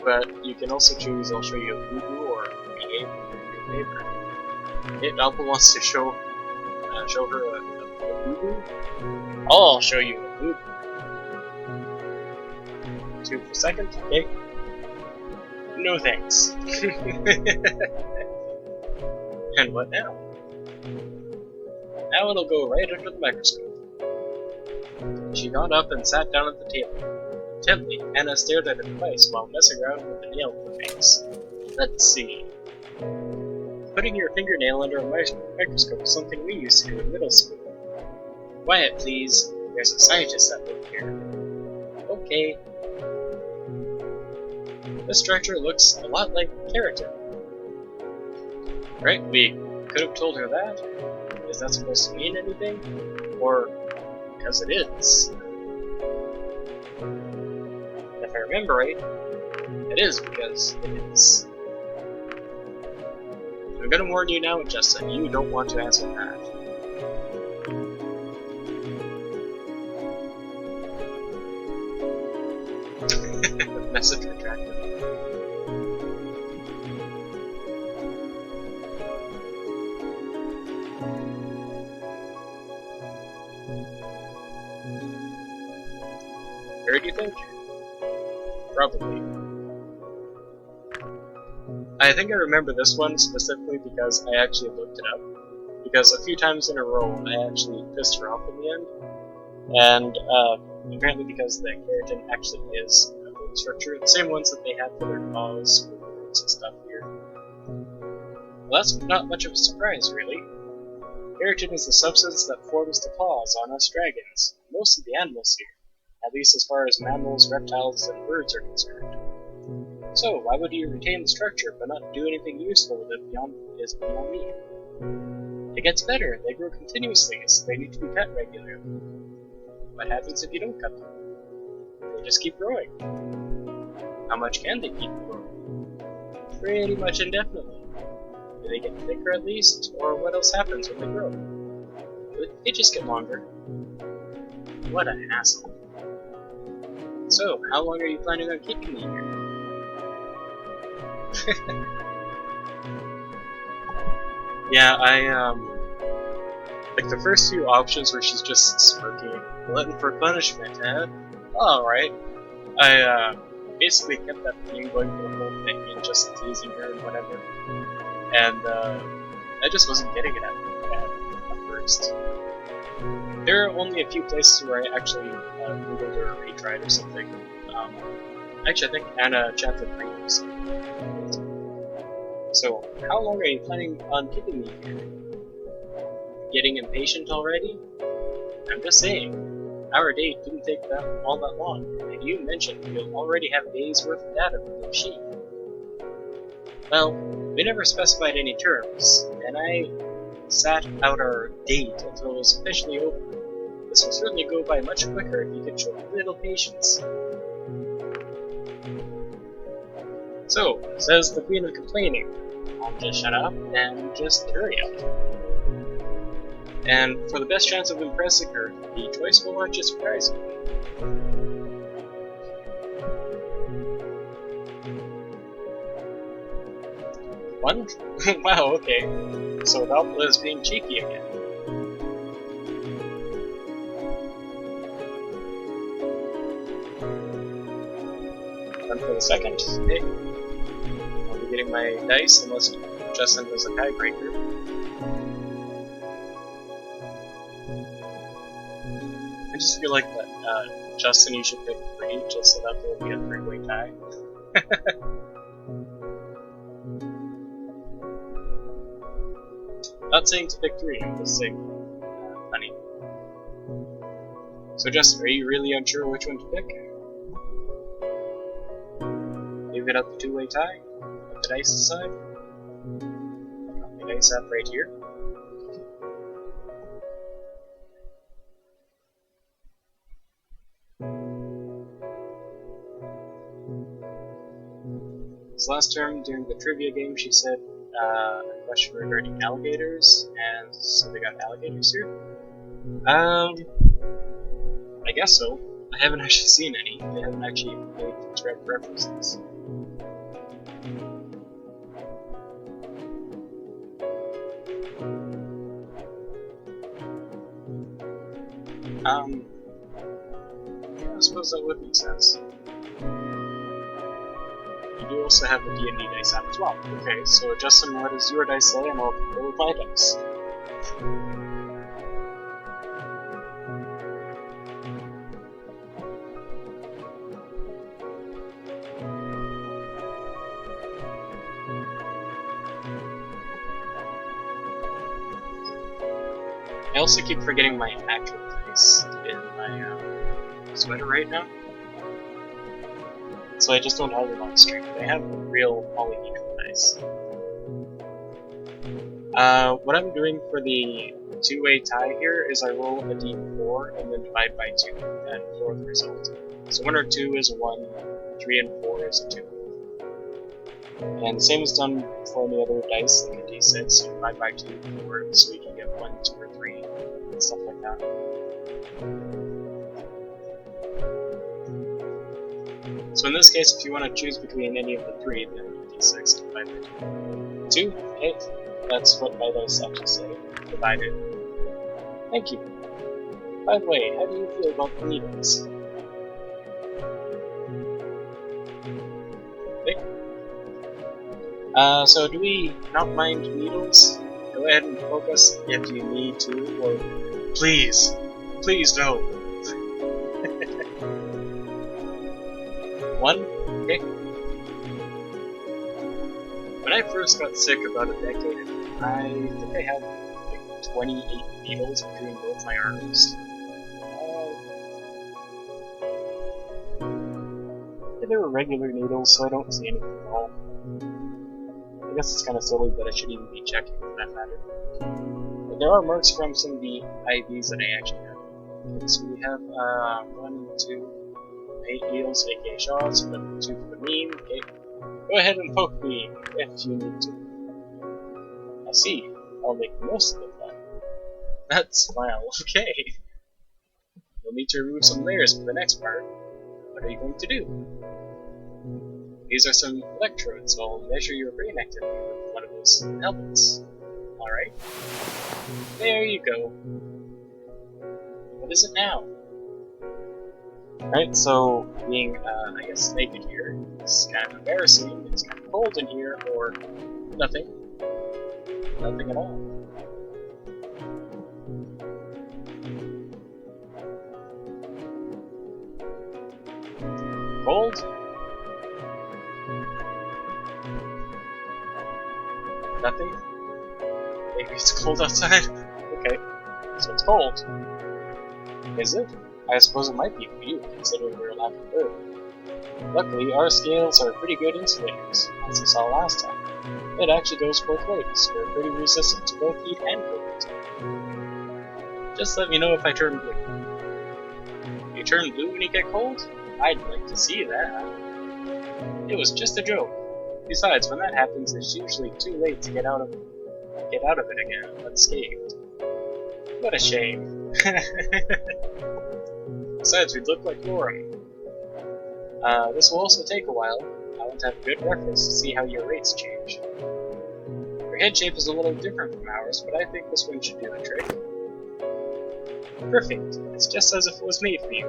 But you can also choose I'll show you a boo-boo or behave in your favor. If Apple wants to show her a boo-boo, I'll show you a boo-boo. 2 per second, okay? No thanks. And what now? Now it'll go right under the microscope. She got up and sat down at the table. Intently, Anna stared at her device while messing around with the nail clippings. Let's see. Putting your fingernail under a microscope is something we used to do in middle school. Quiet, please. There's a scientist that lives here. Okay. This structure looks a lot like keratin. Right, we could have told her that. Is that supposed to mean anything? Or because it is? If I remember right, it is because it is. I'm gonna warn you now, Justin, you don't want to answer that. Message retracted. Where do you think? Probably. I think I remember this one specifically because I actually looked it up. Because a few times in a row I actually pissed her off in the end. And apparently because the keratin actually is a bone structure, the same ones that they have for their claws, roots, and stuff here. Well, that's not much of a surprise, really. Keratin is the substance that forms the claws on us dragons, most of the animals here, at least as far as mammals, reptiles, and birds are concerned. So, why would you retain the structure but not do anything useful with it beyond me? It gets better, they grow continuously, so they need to be cut regularly. What happens if you don't cut them? They just keep growing. How much can they keep growing? Pretty much indefinitely. Do they get thicker at least, or what else happens when they grow? They just get longer. What an asshole. So, how long are you planning on keeping me here? Yeah, like the first few options where she's just smirking, glutton for punishment, eh? Alright. I, basically kept that theme going for the whole thing and just teasing her and whatever. And, I just wasn't getting it at first. There are only a few places where I actually googled or retried or something. Actually, I think Anna chapter 3 was something. So, how long are you planning on keeping me here? Getting impatient already? I'm just saying, our date didn't take all that long, and you mentioned you'll already have days worth of data from the machine. Well, we never specified any terms, and I sat out our date until it was officially over. This will certainly go by much quicker if you could show a little patience. So, says the Queen of Complaining. I'll just shut up and just hurry up. And for the best chance of impressing her, the choice will not just surprise you. One? Wow, okay. So Valpula is being cheeky again. One for the second. Okay. I'll be getting my dice unless Justin does a tiebreaker. I just feel like that, Justin, you should pick 3 just so that there will be a 3-way tie. Not saying to pick 3, I'm just saying funny. So Justin, are you really unsure which one to pick? Leave it up the 2-way tie? Put the dice aside? Got my dice up right here. So last term during the trivia game, she said a question regarding alligators, and so they got alligators here. I guess so. I haven't actually seen any. They haven't actually made direct references. Yeah, I suppose that would make sense. You do also have the D&D dice app as well. Okay, so Justin, what does your dice say, and I'll go with my dice. I also keep forgetting my actual dice in my sweater right now. So I just don't have them on stream. I have real polyhedral dice. What I'm doing for the two-way tie here is I roll a d4 and then divide by 2 and 4th result. So 1 or 2 is a 1, 3 and 4 is a 2. And the same is done for any other dice, like a d6, you divide by 2 and 4, so you can get 1, 2, or 3, and stuff like that. So in this case, if you want to choose between any of the 3, then d6 divide by 2. 2? Okay, that's what my dice actually say. Divided. Thank you. By the way, how do you feel about the needles? Okay. So do we not mind needles? Go ahead and poke us if you need to, or please, please no. 1? Okay. When I first got sick about a decade ago, I think I had like 28 needles between both my arms. They were regular needles, so I don't see anything at all. I guess it's kind of silly that I should even be checking for that matter. But there are marks from some of the IVs that I actually have. Okay, so we have 1, 2, 8 needles, aka shots, but 2 for the mean. Okay. Go ahead and poke me if you need to. I see. I'll make the most of it then. That smile. Okay. You'll need to remove some layers for the next part. What are you going to do? These are some electrodes, so I'll measure your brain activity with one of those helmets. Alright. There you go. What is it now? Alright, so being, I guess, naked here is kind of embarrassing. It's kind of cold in here, or nothing. Nothing at all. Cold? Nothing? Maybe it's cold outside? Okay, so it's cold. Is it? I suppose it might be for you, considering your lack of earth. Luckily, our scales are pretty good insulators, as you saw last time. It actually goes both ways. We're pretty resistant to both heat and cold. Just let me know if I turn blue. You turn blue when you get cold? I'd like to see that. It was just a joke. Besides, when that happens, it's usually too late to get out of it again unscathed. What a shame. Besides, we'd look like Lauren. This will also take a while. I want to have a good reference to see how your rates change. Your head shape is a little different from ours, but I think this one should do the trick. Perfect. It's just as if it was made for you.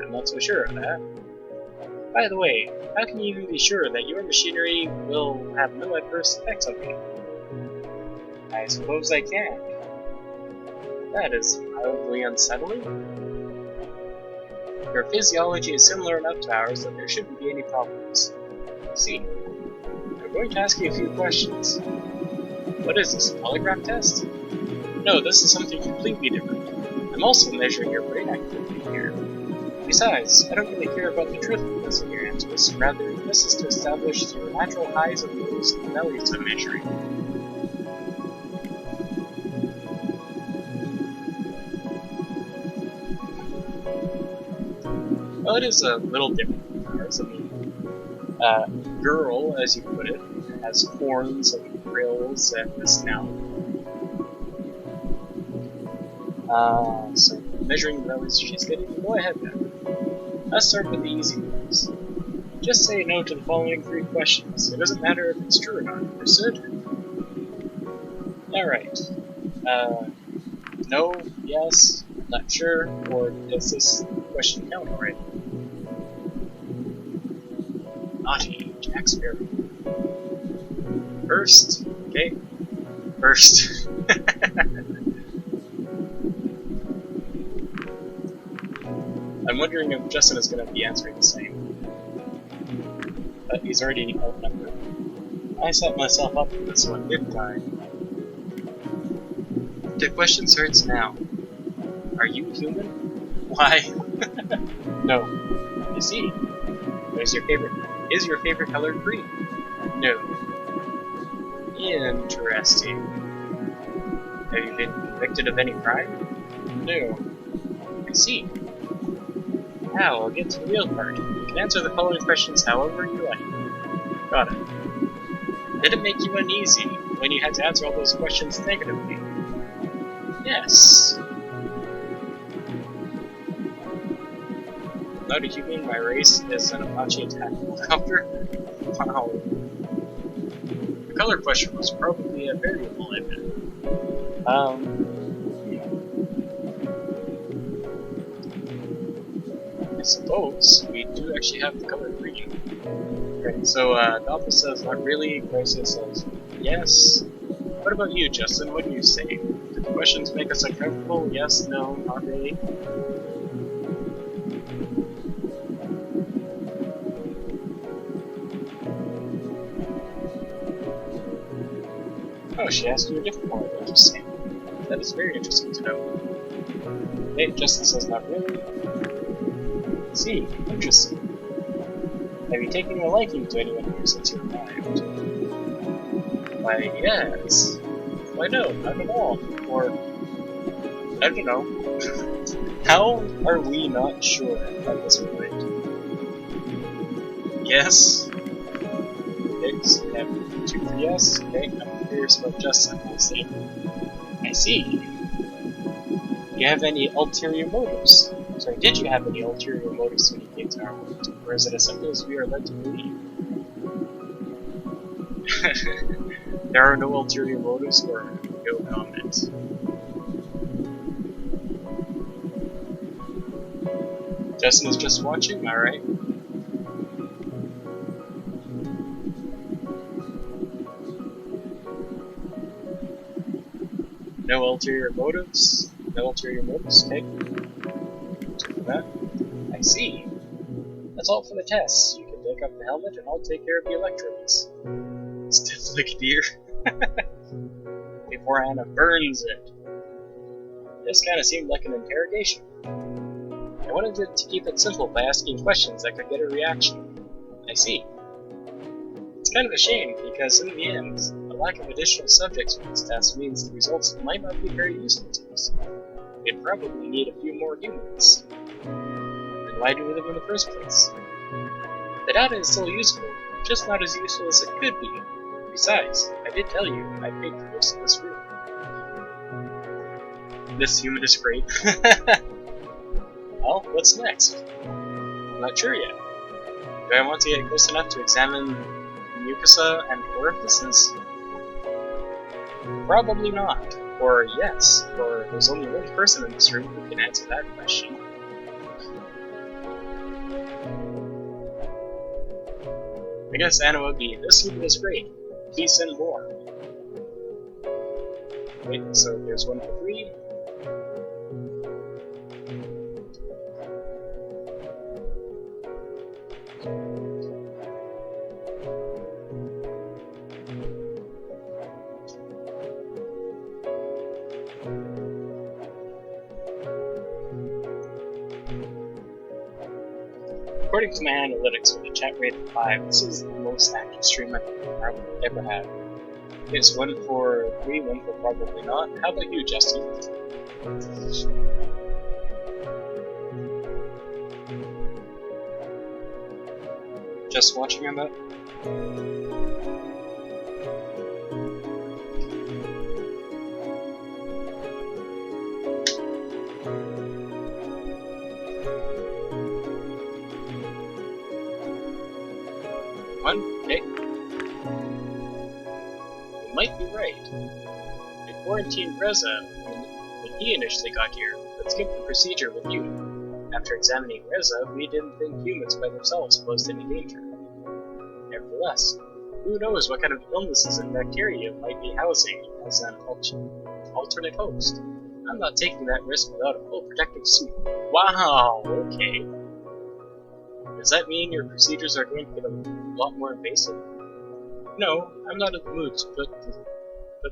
I'm not so sure of that. By the way, how can you even be sure that your machinery will have no adverse effects on me? I suppose I can. That is mildly unsettling. Your physiology is similar enough to ours that there shouldn't be any problems. See, I'm going to ask you a few questions. What is this, a polygraph test? No, this is something completely different. I'm also measuring your brain activity here. Besides, I don't really care about the truthfulness of your answers. Rather, this is to establish your natural highs and lows and values I'm measuring. Well, it is a little different from ours. I mean, girl, as you put it, has horns and grills and a snout. So measuring the values she's getting, go ahead then. Let's start with the easy ones. Just say no to the following 3 questions. It doesn't matter if it's true or not. Understood? Alright. No, yes, not sure, or does this question count already? Naughty, Jack Sparrow. First, okay. First. I'm wondering if Justin is going to be answering the same. But he's already outnumbered. I set myself up for this one, didn't I? The question starts now. Are you human? Why? No. I see. Is your favorite color green? No. Interesting. Have you been convicted of any crime? No. I see. Now, I'll get to the real part. You can answer the following questions however you like. Got it. Did it make you uneasy when you had to answer all those questions negatively? Yes. Not a human, my race is an Apache attack helicopter. Wow. The color question was probably a variable, I bet. I suppose we do actually have the color green. Okay, so Alpha says not really, Gracia says yes. What about you, Justin? What do you say? Did the questions make us uncomfortable? Yes, no, not really. Oh, she asked you a different one. Interesting. That is very interesting to know. Hey, Justin says not really. See, interesting. Have you taken a liking to anyone here since you arrived? Why, yes. Why no, not at all. Or, I don't know. How are we not sure at this point? Yes. Okay, so we have 2 for yes. Okay, I'm curious about Justin. I see. Do you have any ulterior motives? Sorry, did you have any ulterior motives when you came to our world? Or is it as simple as we are led to believe? There are no ulterior motives or no comment. Justin is just watching, alright. No ulterior motives? No ulterior motives, okay. That. I see. That's all for the tests. You can take up the helmet and I'll take care of the electrodes. Stiff like a deer. Before Anna burns it. This kind of seemed like an interrogation. I wanted to keep it simple by asking questions that could get a reaction. I see. It's kind of a shame, because in the end, the lack of additional subjects for this test means the results might not be very useful to us. We'd probably need a few more humans. Then why do we live in the first place? The data is still useful, just not as useful as it could be. Besides, I did tell you, I paid for most of this room. This human is great. Well, what's next? I'm not sure yet. Do I want to get close enough to examine mucosa and orifices? Probably not. Or yes, or there's only one person in this room who can answer that question. I guess Anna would be, this human is great. Please send more. Wait, so there's 1 for 3. According to my analytics with a chat rate of 5, this is the most active stream I've probably ever had. It's 1 for 3, 1 for probably not. How about you, Justin? Just watching him up? Okay. You might be right. They quarantined Reza when he initially got here, but skipped the procedure with you. After examining Reza, we didn't think humans by themselves posed any danger. Nevertheless, who knows what kind of illnesses and bacteria might be housing as an alternate host. I'm not taking that risk without a full protective suit. Wow, okay. Does that mean your procedures are going to get a lot more invasive? No, I'm not in the mood to put the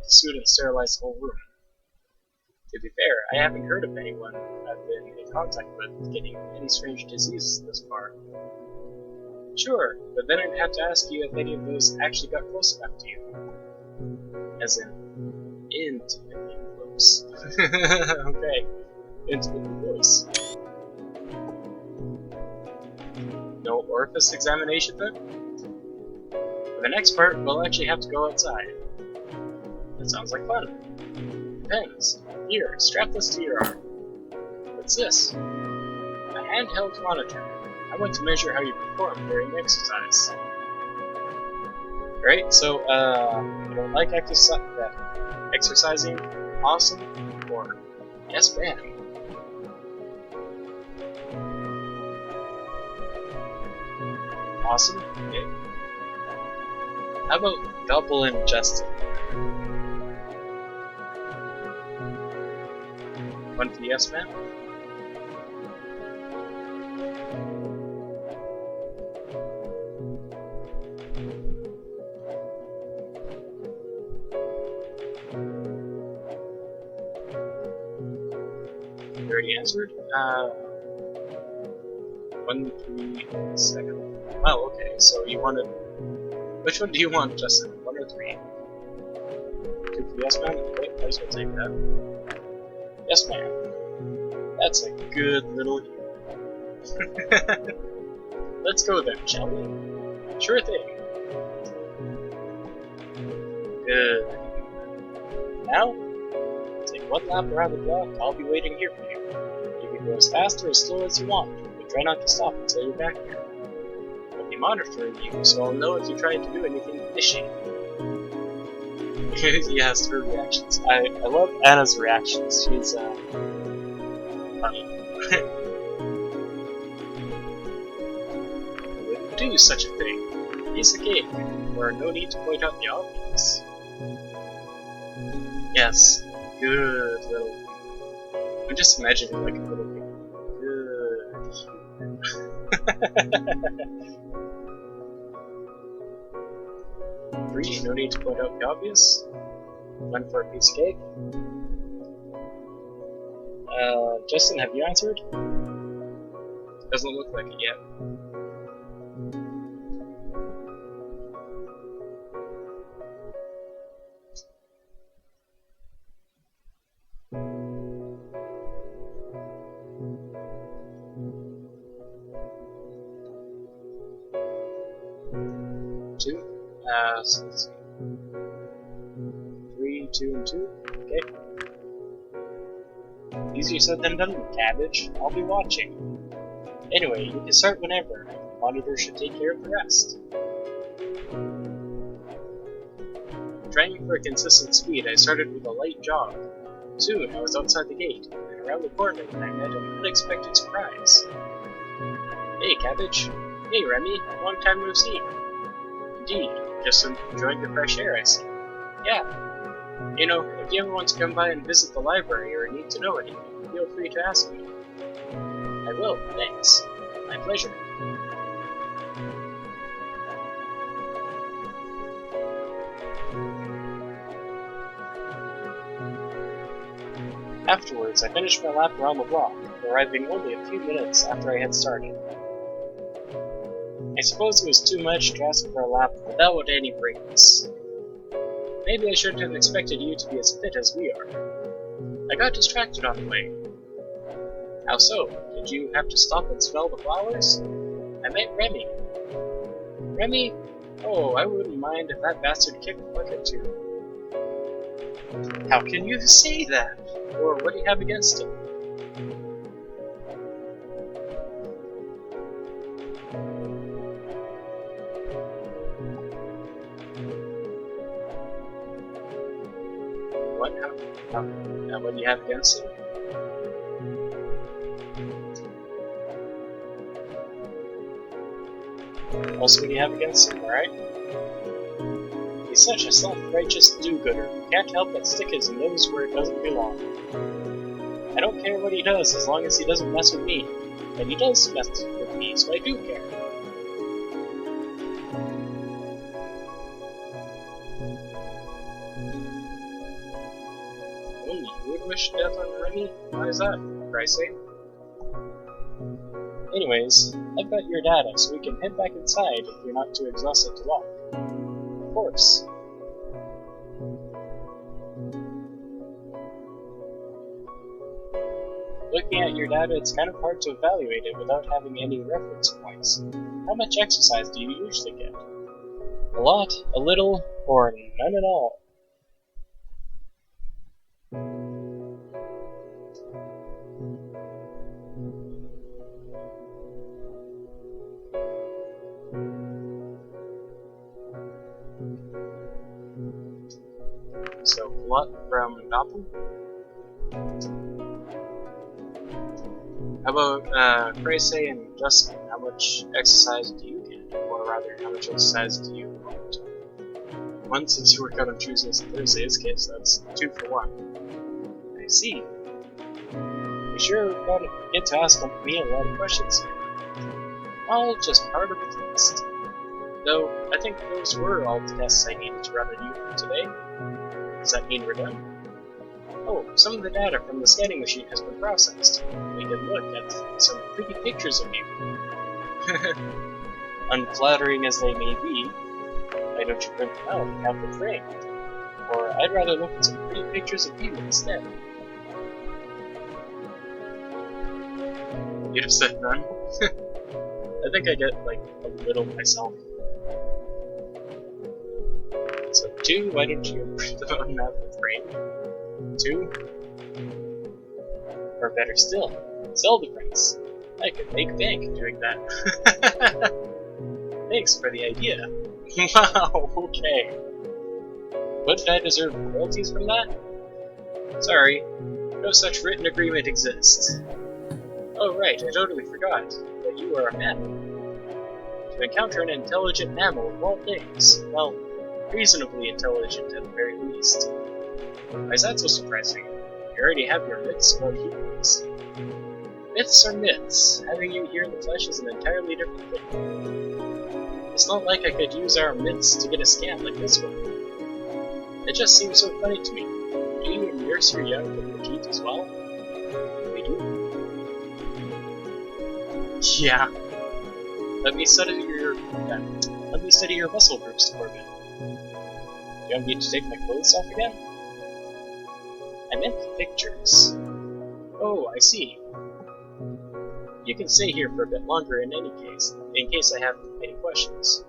suit and sterilize the whole room. To be fair, I haven't heard of anyone I've been in contact with getting any strange diseases thus far. Sure, but then I'd have to ask you if any of those actually got close enough to you. As in, intimately close. Okay, intimately close. No orifice examination then? For the next part, we'll actually have to go outside. That sounds like fun. Depends. Here, strap this to your arm. What's this? A handheld monitor. I want to measure how you perform during exercise. Right, so, you don't like exercising? Awesome? Or, yes ma'am. Awesome? Okay. How about double ingested? One for yes ma'am? You already answered? 1, 3, 2nd. Oh, okay, so you wanted... Which one do you want, Justin? 1 or 3? 2 for yes ma'am? Okay, I just will take that. Yes ma'am. That's a good little human. Let's go then, shall we? Sure thing. Good. Now, take one lap around the block. I'll be waiting here for you. You can go as fast or as slow as you want, but try not to stop until you're back here. I'll be monitoring you, so I'll know if you try to do anything fishy. Yes, her reactions. I love Anna's reactions. She's funny. I wouldn't do such a thing. Piece of cake. There are no need to point out the obvious. Yes, good little. I'm just imagining like a little good human. 3, no need to point out the obvious. 1 for a piece of cake. Justin, have you answered? Doesn't look like it yet. So let's see. 3, 2, and 2. Okay. Easier said than done, cabbage. I'll be watching. Anyway, you can start whenever. The monitor should take care of the rest. Trying for a consistent speed, I started with a light jog. Soon, I was outside the gate, and around the corner when I met an unexpected surprise. Hey, Cabbage. Hey, Remy. Long time no see. Indeed. Just enjoying the fresh air, I see. Yeah. You know, if you ever want to come by and visit the library or need to know anything, feel free to ask me. I will, thanks. My pleasure. Afterwards, I finished my lap around the block, arriving only a few minutes after I had started. I suppose it was too much to ask for a lap without any breaks. Maybe I shouldn't have expected you to be as fit as we are. I got distracted on the way. How so? Did you have to stop and smell the flowers? I met Remy. Remy, Oh, I wouldn't mind if that bastard kicked the bucket too. How can you say that? Or what do you have against him? What? What do you have against him? Also, what do you have against him, alright? He's such a self-righteous do-gooder. Can't help but stick his nose where it doesn't belong. I don't care what he does as long as he doesn't mess with me. And he does mess with me, so I do care. You would wish death on Remy? Why is that, Pricey? Anyways, I've got your data, so we can head back inside if you're not too exhausted to walk. Of course. Looking at your data, it's kind of hard to evaluate it without having any reference points. How much exercise do you usually get? A lot, a little, or none at all? So, what from Doppel? How about Pricey and Justin? How much exercise do you get? Or rather, how much exercise do you want? One, since you work out on Tuesdays and Thursdays, case that's 2 for 1. I see. You sure get to ask me a lot of questions here. All just part of the test. Though, I think those were all the tests I needed to run on you for today. Does that mean we're done? Oh, some of the data from the scanning machine has been processed. We can look at some pretty pictures of you. Unflattering as they may be, why don't you print them out and have them framed? Or I'd rather look at some pretty pictures of you instead. You'd have said none? I think I get, like, a little myself. So 2, why don't you print them out and have them framed? 2? Or better still, sell the prints. I could make bank doing that. Thanks for the idea. Wow, okay. Wouldn't I deserve royalties from that? Sorry, no such written agreement exists. Oh right, I totally forgot that you are a mammal. To encounter an intelligent mammal of all things, well, reasonably intelligent at the very least. Why is that so surprising? You already have your myths about humans. Myths are myths. Having you here in the flesh is an entirely different thing. It's not like I could use our myths to get a scan like this one. It just seems so funny to me. Do you nurse your young with your teeth as well? We do. Yeah. Let me study your muscle groups for a bit. Do you want me to take my clothes off again? I meant pictures. Oh, I see. You can stay here for a bit longer in any case, in case I have any questions.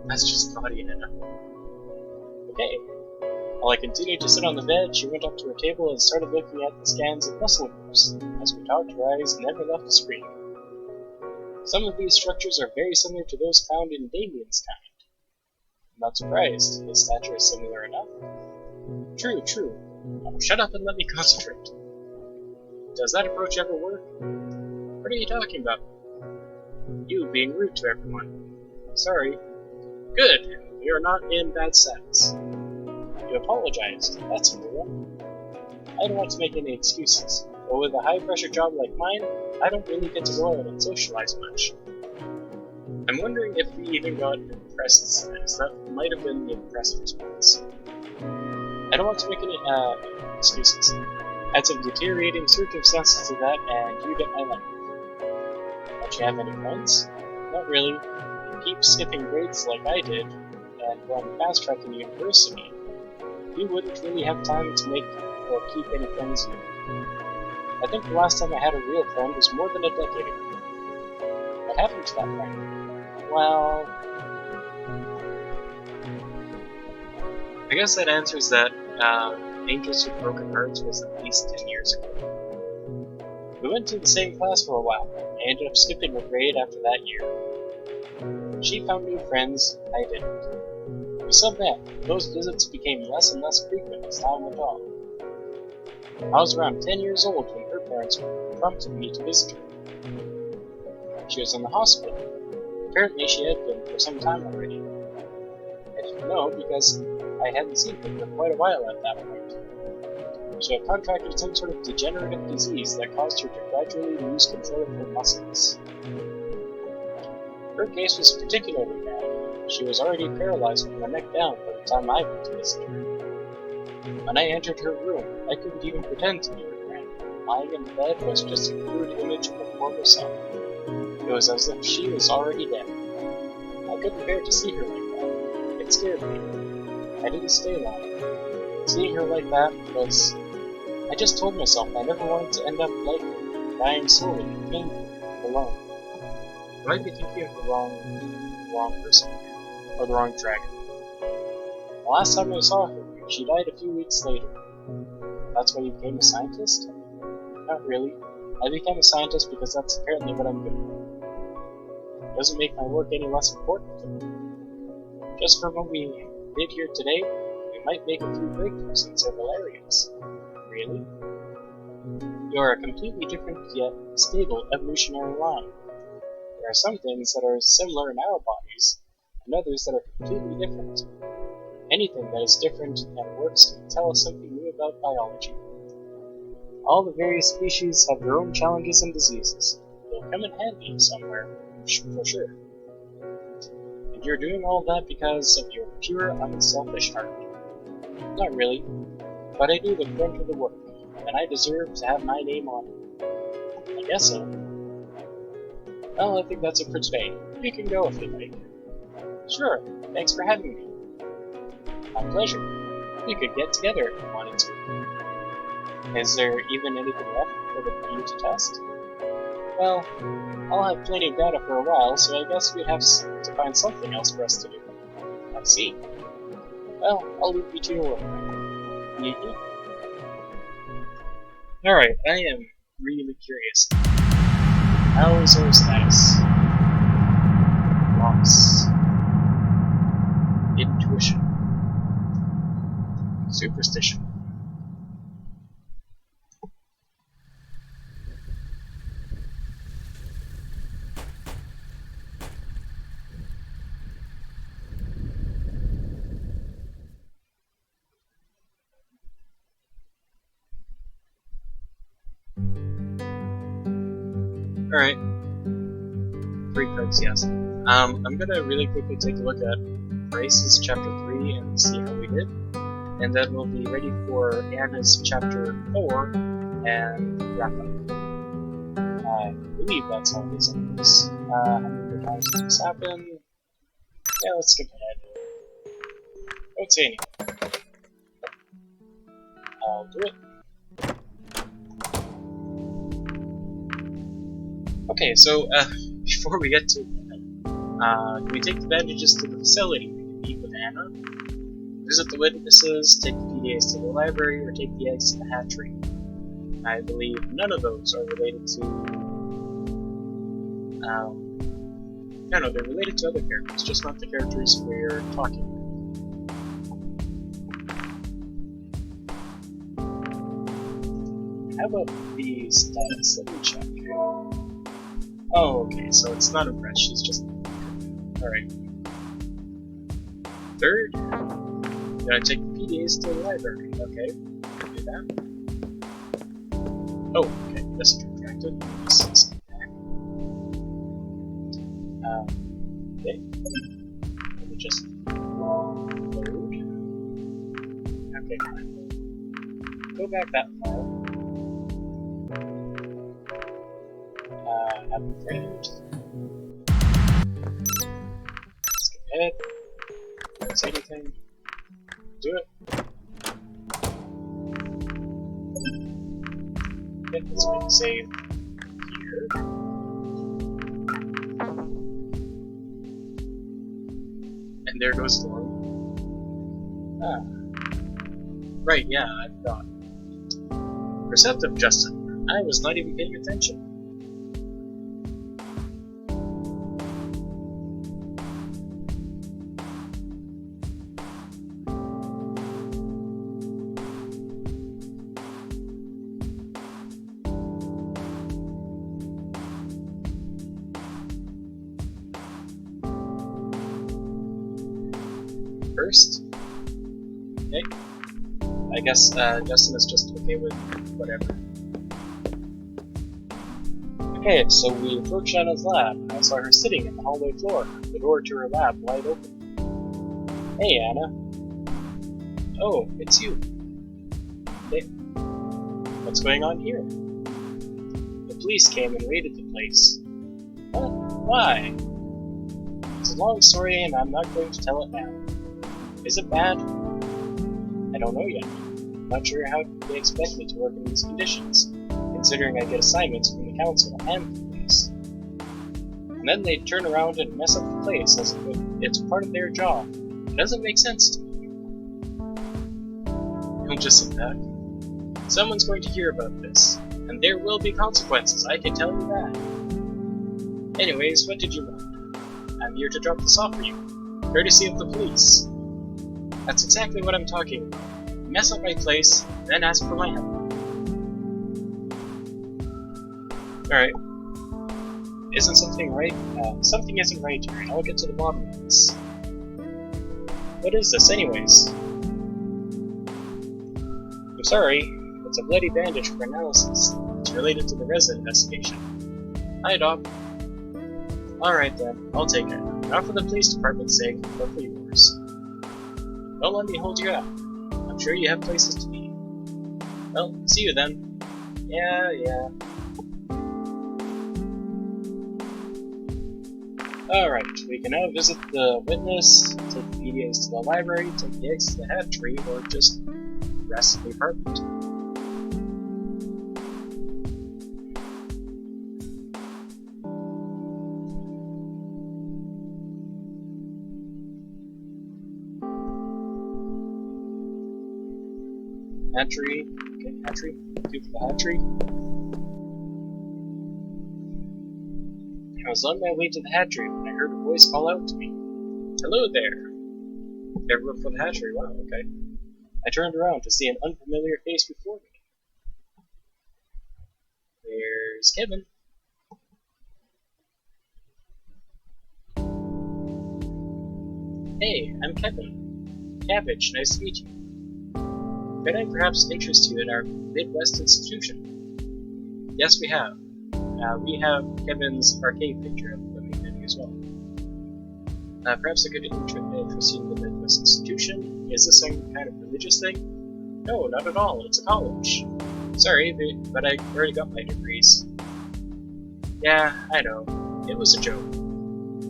That's just naughty, Anna. Okay. While I continued to sit on the bed, she went up to her table and started looking at the scans of muscle groups. As we talked, her eyes never left the screen. Some of these structures are very similar to those found in Damien's kind. I'm not surprised. His stature is similar enough. True, true. Now shut up and let me concentrate. Does that approach ever work? What are you talking about? You being rude to everyone. Sorry. Good. We are not in bad sense. You apologized. That's a new one. I don't want to make any excuses, but with a high-pressure job like mine, I don't really get to go out and socialize much. I'm wondering if we even got impressed, as that might have been the impressed response. I don't want to make any, excuses. Add some deteriorating circumstances to that, and you get my life. Don't you have any friends? Not really. You keep skipping grades like I did, and go on fast track in university. You wouldn't really have time to make or keep any friends either. I think the last time I had a real friend was more than a decade ago. What happened to that friend? Well, I guess that answers that Angels with Broken Hearts was at least 10 years ago. We went to the same class for a while. I ended up skipping a grade after that year. She found new friends, I didn't. We still met, but those visits became less and less frequent as time went on. I was around 10 years old when her parents prompted me to visit her. She was in the hospital. Apparently she had been for some time already. I didn't know because I hadn't seen her for quite a while at that point. She had contracted some sort of degenerative disease that caused her to gradually lose control of her muscles. Her case was particularly bad. She was already paralyzed from the neck down by the time I went to visit her. When I entered her room, I couldn't even pretend to be her friend. Lying in bed was just a crude image of herself. It was as if she was already dead. I couldn't bear to see her like that. It scared me. I didn't stay long. Seeing her like that was... I just told myself I never wanted to end up like her, dying slowly, painfully, alone. I might be thinking of the wrong person, or the wrong dragon. The last time I saw her, she died a few weeks later. That's why you became a scientist? Not really. I became a scientist because that's apparently what I'm good at. It doesn't make my work any less important. Just for what we did here today, we might make a few breakthroughs in several areas. Really? You are a completely different yet stable evolutionary line. There are some things that are similar in our bodies, and others that are completely different. Anything that is different and works can tell us something new about biology. All the various species have their own challenges and diseases. They'll come in handy somewhere, for sure. And you're doing all that because of your pure, unselfish heart. Not really, but I do the brunt of the work, and I deserve to have my name on it. I guess so. Well, I think that's it for today. You can go if you like. Sure, thanks for having me. My pleasure. We could get together if you wanted to. Is there even anything left for you to test? Well, I'll have plenty of data for a while, so I guess we'd have to find something else for us to do. I see. Well, I'll leave you to your work. Alright, I am really curious. How is our status? Loss. Intuition. Superstition. Alright. 3 cards, yes. I'm gonna really quickly take a look at Bryce's Chapter 3 and see how we did. And then we'll be ready for Anna's Chapter 4 and wrap up. I believe that's how this ends. How many more times did this happen? Yeah, let's skip ahead. Don't say anything. I'll do it. Okay, so before we get to it, can we take the bandages to the facility? We can meet with Anna, visit the witnesses, take the PDAs to the library, or take the eggs to the hatchery. I believe none of those are related to... no, they're related to other characters, just not the characters we're talking about. How about the status? Let me check. Oh, okay, so it's not a brush, she's just... Alright. Third, gotta take the PDAs to the library. Okay, do that. Oh, okay, this is contracted. Okay. Let me just load. Okay, fine. Go back that far. Haven't framed. Skip ahead. Don't say anything. Do it. Okay, let's make a save here. there goes Storm. Ah. Right, yeah, I forgot. Perceptive, Justin. I was not even paying attention. First? Okay. I guess Justin is just okay with whatever. Okay, so we approached Anna's lab. I saw her sitting in the hallway floor, the door to her lab wide open. Hey, Anna. Oh, it's you. Hey. What's going on here? The police came and raided the place. What? Why? It's a long story and I'm not going to tell it now. Is it bad? I don't know yet. I'm not sure how they expect me to work in these conditions, considering I get assignments from the council and the police. And then they turn around and mess up the place as if it's part of their job. It doesn't make sense to me. Don't just sit back. Someone's going to hear about this, and there will be consequences, I can tell you that. Anyways, what did you want? I'm here to drop this off for you, courtesy of the police. That's exactly what I'm talking about. Mess up my place, then ask for my help. Alright. Isn't something right? Something isn't right here, and I'll get to the bottom of this. What is this, anyways? I'm sorry, it's a bloody bandage for analysis. It's related to the resin investigation. Hi, Doc. Alright then, I'll take it. Not for the police department's sake, but for yours. Don't let me hold you out. I'm sure you have places to be. Well, see you then. Yeah. Alright, we can now visit the witness, take the PDAs to the library, take the eggs to the hatchery, or just rest in the apartment. Hatchery. Okay, hatchery. Do for the hatchery. I was on my way to the hatchery when I heard a voice call out to me. Hello there. Everyone for the hatchery. Wow, okay. I turned around to see an unfamiliar face before me. There's Kevin. Hey, I'm Kevin. Cabbage, nice to meet you. Could I perhaps interest you in our Midwest institution? Yes, we have. We have Kevin's arcade picture of the main menu as well. Perhaps I could interest you in the Midwest institution. Is this some kind of religious thing? No, not at all. It's a college. Sorry, but I already got my degrees. Yeah, I know. It was a joke.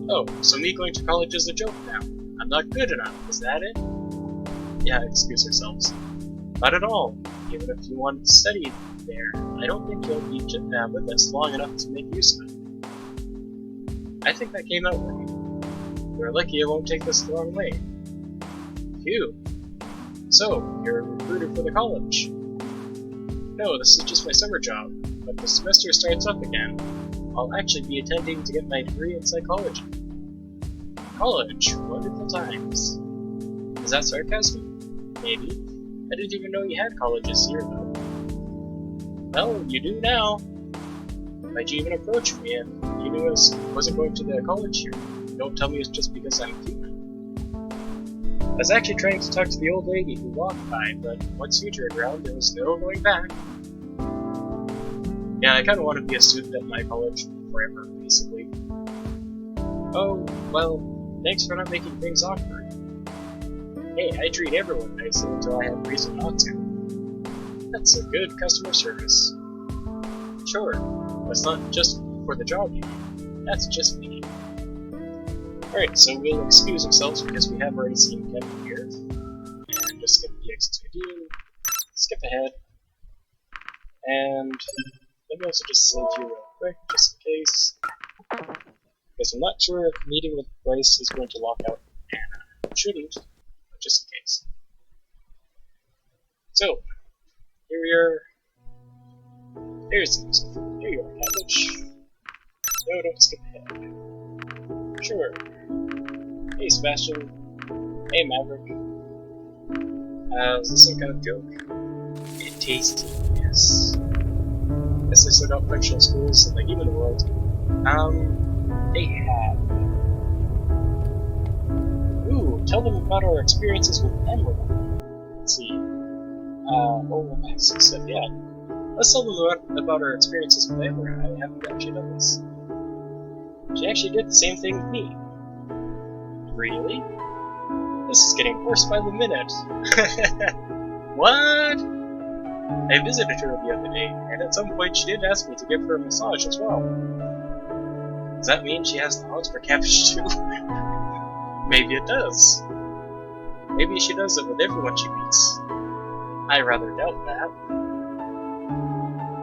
Oh, so me going to college is a joke now. I'm not good enough, is that it? Yeah, excuse yourselves. Not at all. Even if you want to study there, I don't think you'll be with us long enough to make use of it. I think that came out wrong. You're lucky I won't take this the wrong way. Phew. So, you're a recruiter for the college? No, this is just my summer job, but the semester starts up again. I'll actually be attending to get my degree in psychology. College, wonderful times. Is that sarcasm? Maybe. I didn't even know you had colleges here, though. Well, you do now. Why'd you even approach me if you knew I wasn't going to the college here? Don't tell me it's just because I'm human. I was actually trying to talk to the old lady who walked by, but once you turned around, there was no going back. Yeah, I kind of want to be a student at my college forever, basically. Oh, well, thanks for not making things awkward. Hey, I treat everyone nicely until I have reason not to. That's a good customer service. Sure, that's not just for the job you do. That's just me. Alright, so we'll excuse ourselves because we have already seen Kevin here. And just skip the exit ID, skip ahead. And let me also just save you real quick, just in case. Because I'm not sure if meeting with Bryce is going to lock out Anna. Shouldn't, but just in case. So, here we are. There's the music. There you are, Cabbage. No, don't skip ahead. Sure. Hey, Sebastian. Hey, Maverick. Is this some kind of joke? It tasty, yes. Guess they sort out fictional schools in the human world. They have. Ooh, tell them about our experiences with Emerald. Let's see. Oh, that's stuff, yeah. Let's tell them about our experiences with Emerald. I haven't actually done this. She actually did the same thing with me. Really? This is getting worse by the minute. What? I visited her the other day, and at some point she did ask me to give her a massage as well. Does that mean she has the hogs for Cabbage too? Maybe it does. Maybe she does it with everyone she meets. I rather doubt that.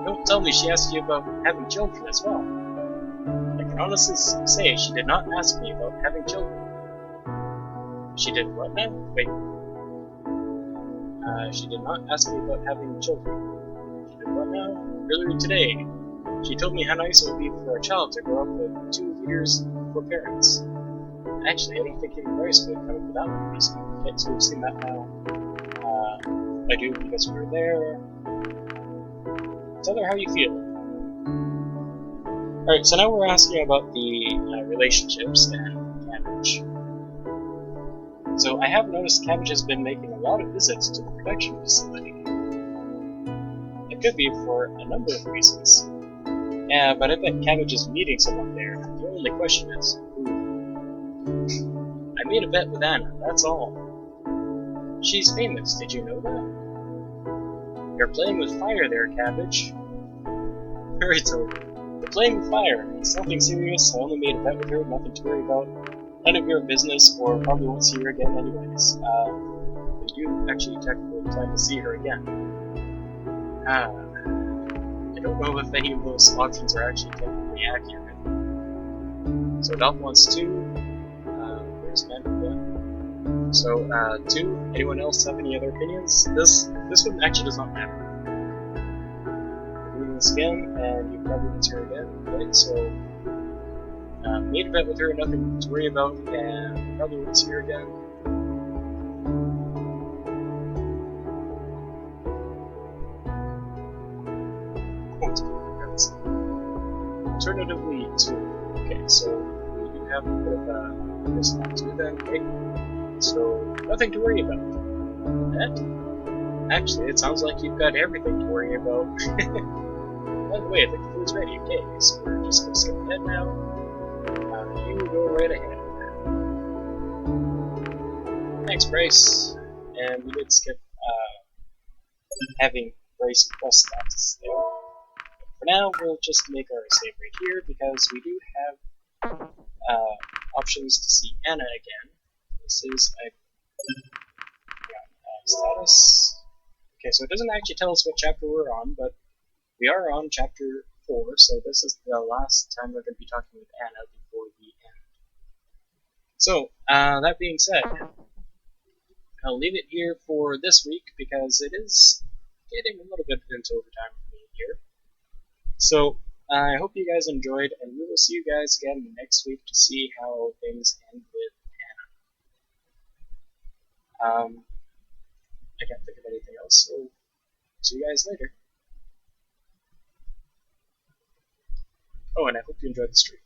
Don't tell me she asked you about having children as well. I can honestly say she did not ask me about having children. She did what now? Wait. She did not ask me about having children. She did what now? Earlier today, she told me how nice it would be for a child to grow up with 2 leaders for parents. Actually, I don't think even Bryce would come up with that one reason. Okay, so we've seen that now. I do because we were there. Tell her how you feel. Alright, so now we're asking about the relationships and Cabbage. So I have noticed Cabbage has been making a lot of visits to the production facility. It could be for a number of reasons. Yeah, but I bet Cabbage is meeting someone there. The only question is, who? I made a bet with Anna, that's all. She's famous, did you know that? You're playing with fire there, Cabbage. Hurry, Toad. You're playing with fire. It's nothing serious, I only made a bet with her, nothing to worry about. None of your business, or probably won't see her again anyways. We do actually technically plan to see her again. I don't know if any of those options are actually technically accurate. So Doc wants 2. There's Mandalorian. So, 2. Anyone else have any other opinions? This one actually does not matter. We're doing this again, and you probably won't see her again, right? So, made a bet with her, nothing to worry about, and probably won't see her again. Alternatively, 2. Okay, so we do have a bit of a mismatch with them, right? So, nothing to worry about. That? Actually, it sounds like you've got everything to worry about. By the way, the food's ready. Okay, so we're just gonna skip ahead now. You go right ahead. Thanks, Bryce. And we did skip having Bryce plus status there. For now, we'll just make our save right here because we do have options to see Anna again. This is a status. Okay, so it doesn't actually tell us what chapter we're on, but we are on chapter 4, so this is the last time we're going to be talking with Anna before the end. So, that being said, I'll leave it here for this week because it is getting a little bit into overtime for me here. So, I hope you guys enjoyed, and we will see you guys again next week to see how things end with Anna. I can't think of anything else, so see you guys later. Oh, and I hope you enjoyed the stream.